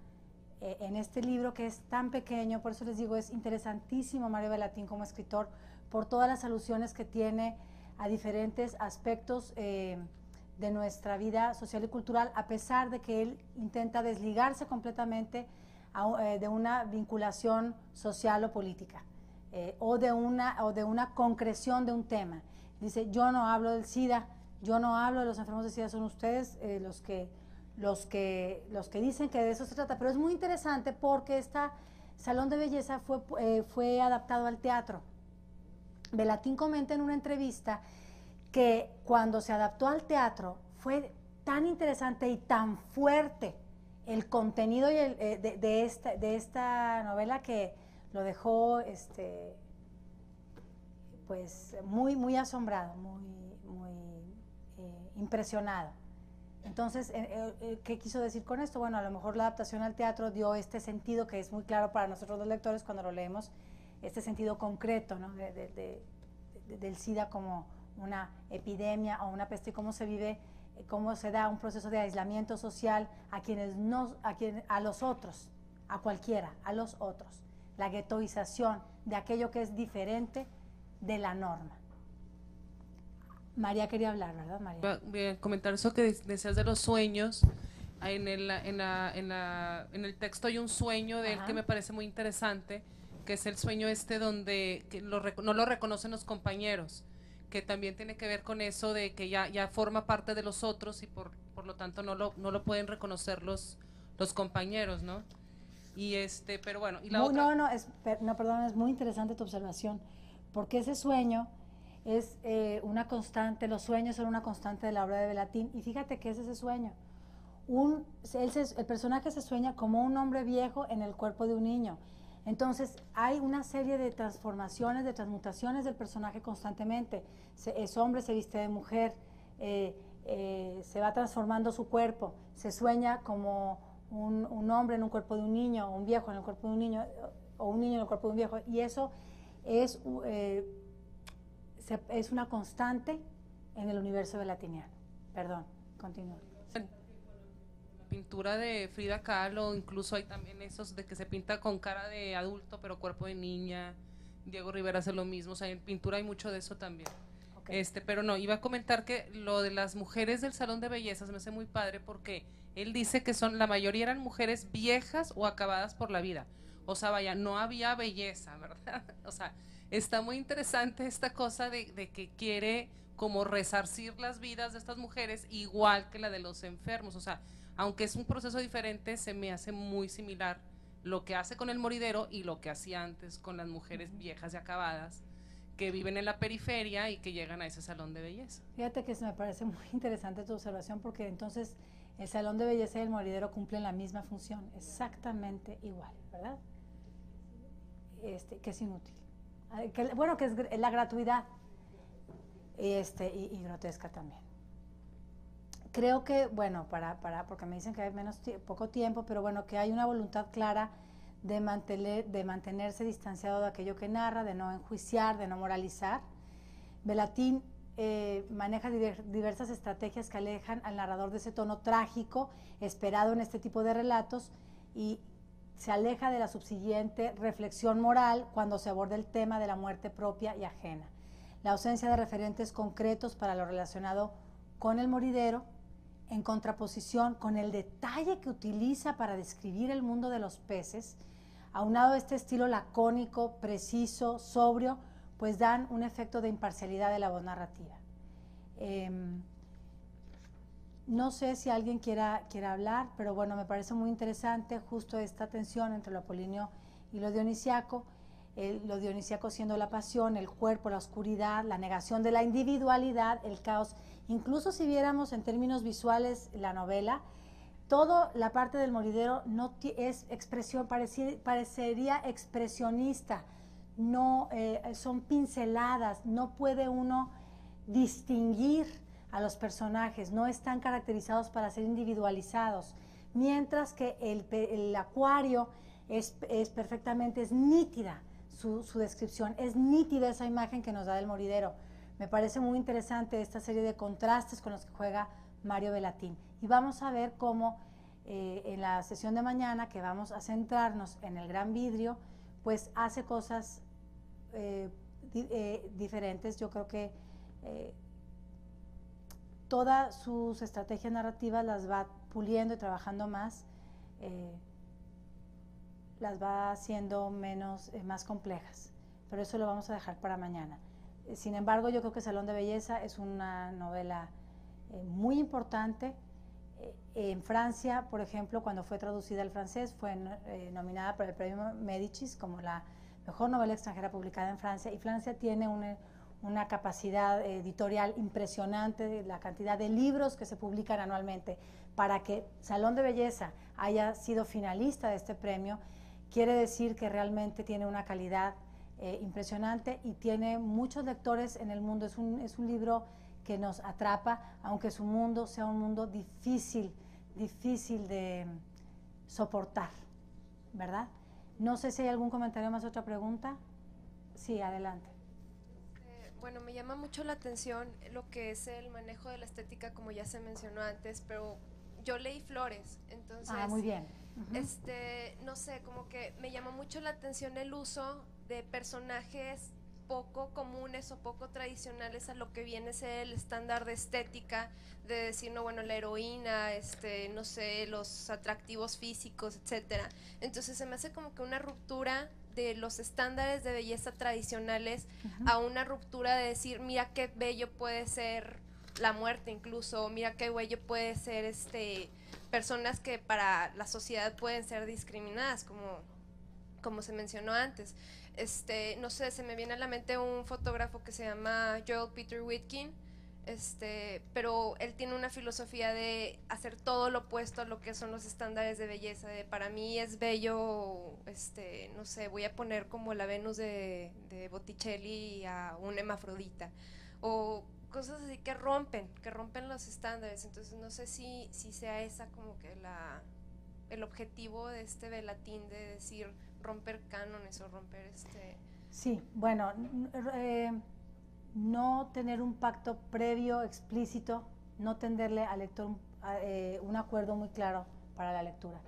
en este libro que es tan pequeño. Por eso les digo, es interesantísimo Mario Belatín como escritor, por todas las alusiones que tiene a diferentes aspectos de nuestra vida social y cultural, a pesar de que él intenta desligarse completamente de una vinculación social o política, o de una concreción de un tema. Dice, yo no hablo del SIDA, yo no hablo de los enfermos de SIDA, son ustedes los que dicen que de eso se trata. Pero es muy interesante porque este Salón de Belleza fue adaptado al teatro. Belatín comenta en una entrevista que cuando se adaptó al teatro fue tan interesante y tan fuerte el contenido y de esta novela que lo dejó pues muy asombrado, muy impresionado. Entonces, ¿qué quiso decir con esto? Bueno, a lo mejor la adaptación al teatro dio este sentido que es muy claro para nosotros los lectores cuando lo leemos, este sentido concreto, ¿no? del SIDA como una epidemia o una peste, cómo se vive, cómo se da un proceso de aislamiento social a los otros, a cualquiera, a los otros, la guetoización de aquello que es diferente de la norma. María quería hablar, ¿verdad, María? Voy a comentar eso que decías de los sueños. En el texto hay un sueño de él que me parece muy interesante, que es el sueño donde no lo reconocen los compañeros, que también tiene que ver con eso de que ya forma parte de los otros y por lo tanto no lo pueden reconocer los compañeros, ¿no? Y pero bueno, y la otra... Perdón, es muy interesante tu observación, porque ese sueño es una constante, los sueños son una constante de la obra de Belatín, y fíjate que es ese sueño. El personaje se sueña como un hombre viejo en el cuerpo de un niño. Entonces hay una serie de transformaciones, de transmutaciones del personaje constantemente. Es hombre, se viste de mujer, se va transformando su cuerpo, se sueña como un hombre en un cuerpo de un niño, o un viejo en el cuerpo de un niño, o un niño en el cuerpo de un viejo, y eso es una constante en el universo belatiniano. Perdón, continúo. Pintura de Frida Kahlo, incluso hay también esos de que se pinta con cara de adulto pero cuerpo de niña. Diego Rivera hace lo mismo, o sea, en pintura hay mucho de eso también. Okay. Pero no, iba a comentar que lo de las mujeres del salón de bellezas me hace muy padre porque él dice que la mayoría eran mujeres viejas o acabadas por la vida. O sea, vaya, no había belleza, ¿verdad? O sea, está muy interesante esta cosa de que quiere como resarcir las vidas de estas mujeres igual que la de los enfermos. O sea, aunque es un proceso diferente, se me hace muy similar lo que hace con el moridero y lo que hacía antes con las mujeres viejas y acabadas que viven en la periferia y que llegan a ese salón de belleza. Fíjate que me parece muy interesante tu observación, porque entonces el salón de belleza y el moridero cumplen la misma función, exactamente igual, ¿verdad? Que es inútil. Bueno, que es la gratuidad y grotesca también. Creo que, bueno, porque me dicen que hay poco tiempo, pero bueno, que hay una voluntad clara de mantenerse distanciado de aquello que narra, de no enjuiciar, de no moralizar. Belatín maneja diversas estrategias que alejan al narrador de ese tono trágico esperado en este tipo de relatos y se aleja de la subsiguiente reflexión moral cuando se aborda el tema de la muerte propia y ajena. La ausencia de referentes concretos para lo relacionado con el moridero, en contraposición con el detalle que utiliza para describir el mundo de los peces, aunado a este estilo lacónico, preciso, sobrio, pues dan un efecto de imparcialidad de la voz narrativa. No sé si alguien quiera hablar, pero bueno, me parece muy interesante justo esta tensión entre lo apolíneo y lo dionisiaco siendo la pasión, el cuerpo, la oscuridad, la negación de la individualidad, el caos. Incluso si viéramos en términos visuales la novela, toda la parte del moridero no es expresión, parecería expresionista, no son pinceladas, no puede uno distinguir a los personajes, no están caracterizados para ser individualizados, mientras que el acuario es perfectamente, es nítida su descripción, es nítida esa imagen que nos da del moridero. Me parece muy interesante esta serie de contrastes con los que juega Mario Belatín. Y vamos a ver cómo en la sesión de mañana, que vamos a centrarnos en el gran vidrio, pues hace cosas diferentes. Yo creo que todas sus estrategias narrativas las va puliendo y trabajando más, las va haciendo más complejas, pero eso lo vamos a dejar para mañana. Sin embargo, yo creo que Salón de Belleza es una novela muy importante. En Francia, por ejemplo, cuando fue traducida al francés, fue nominada para el premio Médicis como la mejor novela extranjera publicada en Francia, y Francia tiene una capacidad editorial impresionante, la cantidad de libros que se publican anualmente. Para que Salón de Belleza haya sido finalista de este premio, quiere decir que realmente tiene una calidad impresionante y tiene muchos lectores en el mundo. Es un libro que nos atrapa, aunque su mundo sea un mundo difícil de soportar, ¿verdad? No sé si hay algún comentario más, otra pregunta. Sí, adelante. Bueno, me llama mucho la atención lo que es el manejo de la estética, como ya se mencionó antes, pero yo leí Flores, entonces… muy bien. No sé, como que me llamó mucho la atención el uso de personajes poco comunes o poco tradicionales a lo que viene a ser el estándar de estética, de decir, no, bueno, la heroína, no sé, los atractivos físicos, etcétera. Entonces se me hace como que una ruptura de los estándares de belleza tradicionales a una ruptura de decir, mira qué bello puede ser la muerte incluso, mira qué bello puede ser personas que para la sociedad pueden ser discriminadas, como se mencionó antes. No sé, se me viene a la mente un fotógrafo que se llama Joel Peter Witkin, pero él tiene una filosofía de hacer todo lo opuesto a lo que son los estándares de belleza. Para mí es bello, no sé, voy a poner como la Venus de Botticelli a un hermafrodita, o cosas así que rompen los estándares. Entonces no sé si sea esa como que el objetivo de Velatin, de decir romper cánones o romper Sí, bueno, no tener un pacto previo explícito, no tenderle al lector un acuerdo muy claro para la lectura,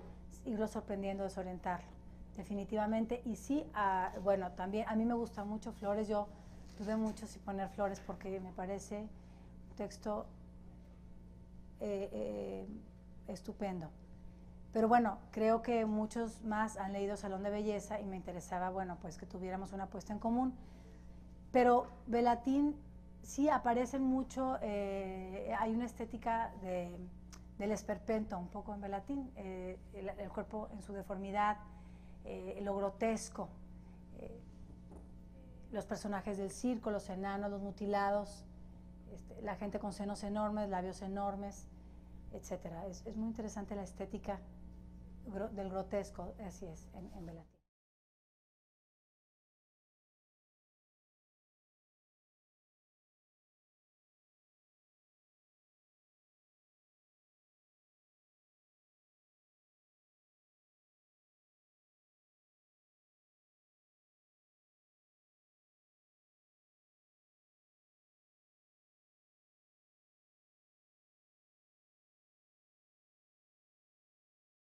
irlo sorprendiendo, desorientarlo, definitivamente. Y sí, bueno, también a mí me gusta mucho Flores, yo dudé mucho si poner Flores porque me parece un texto estupendo. Pero bueno, creo que muchos más han leído Salón de Belleza y me interesaba, bueno, pues que tuviéramos una apuesta en común. Pero Velatin sí aparece mucho, hay una estética del esperpento un poco en Velatin, el cuerpo en su deformidad, lo grotesco, los personajes del circo, los enanos, los mutilados, la gente con senos enormes, labios enormes, etcétera. Es muy interesante la estética del grotesco, así es, en Velatin.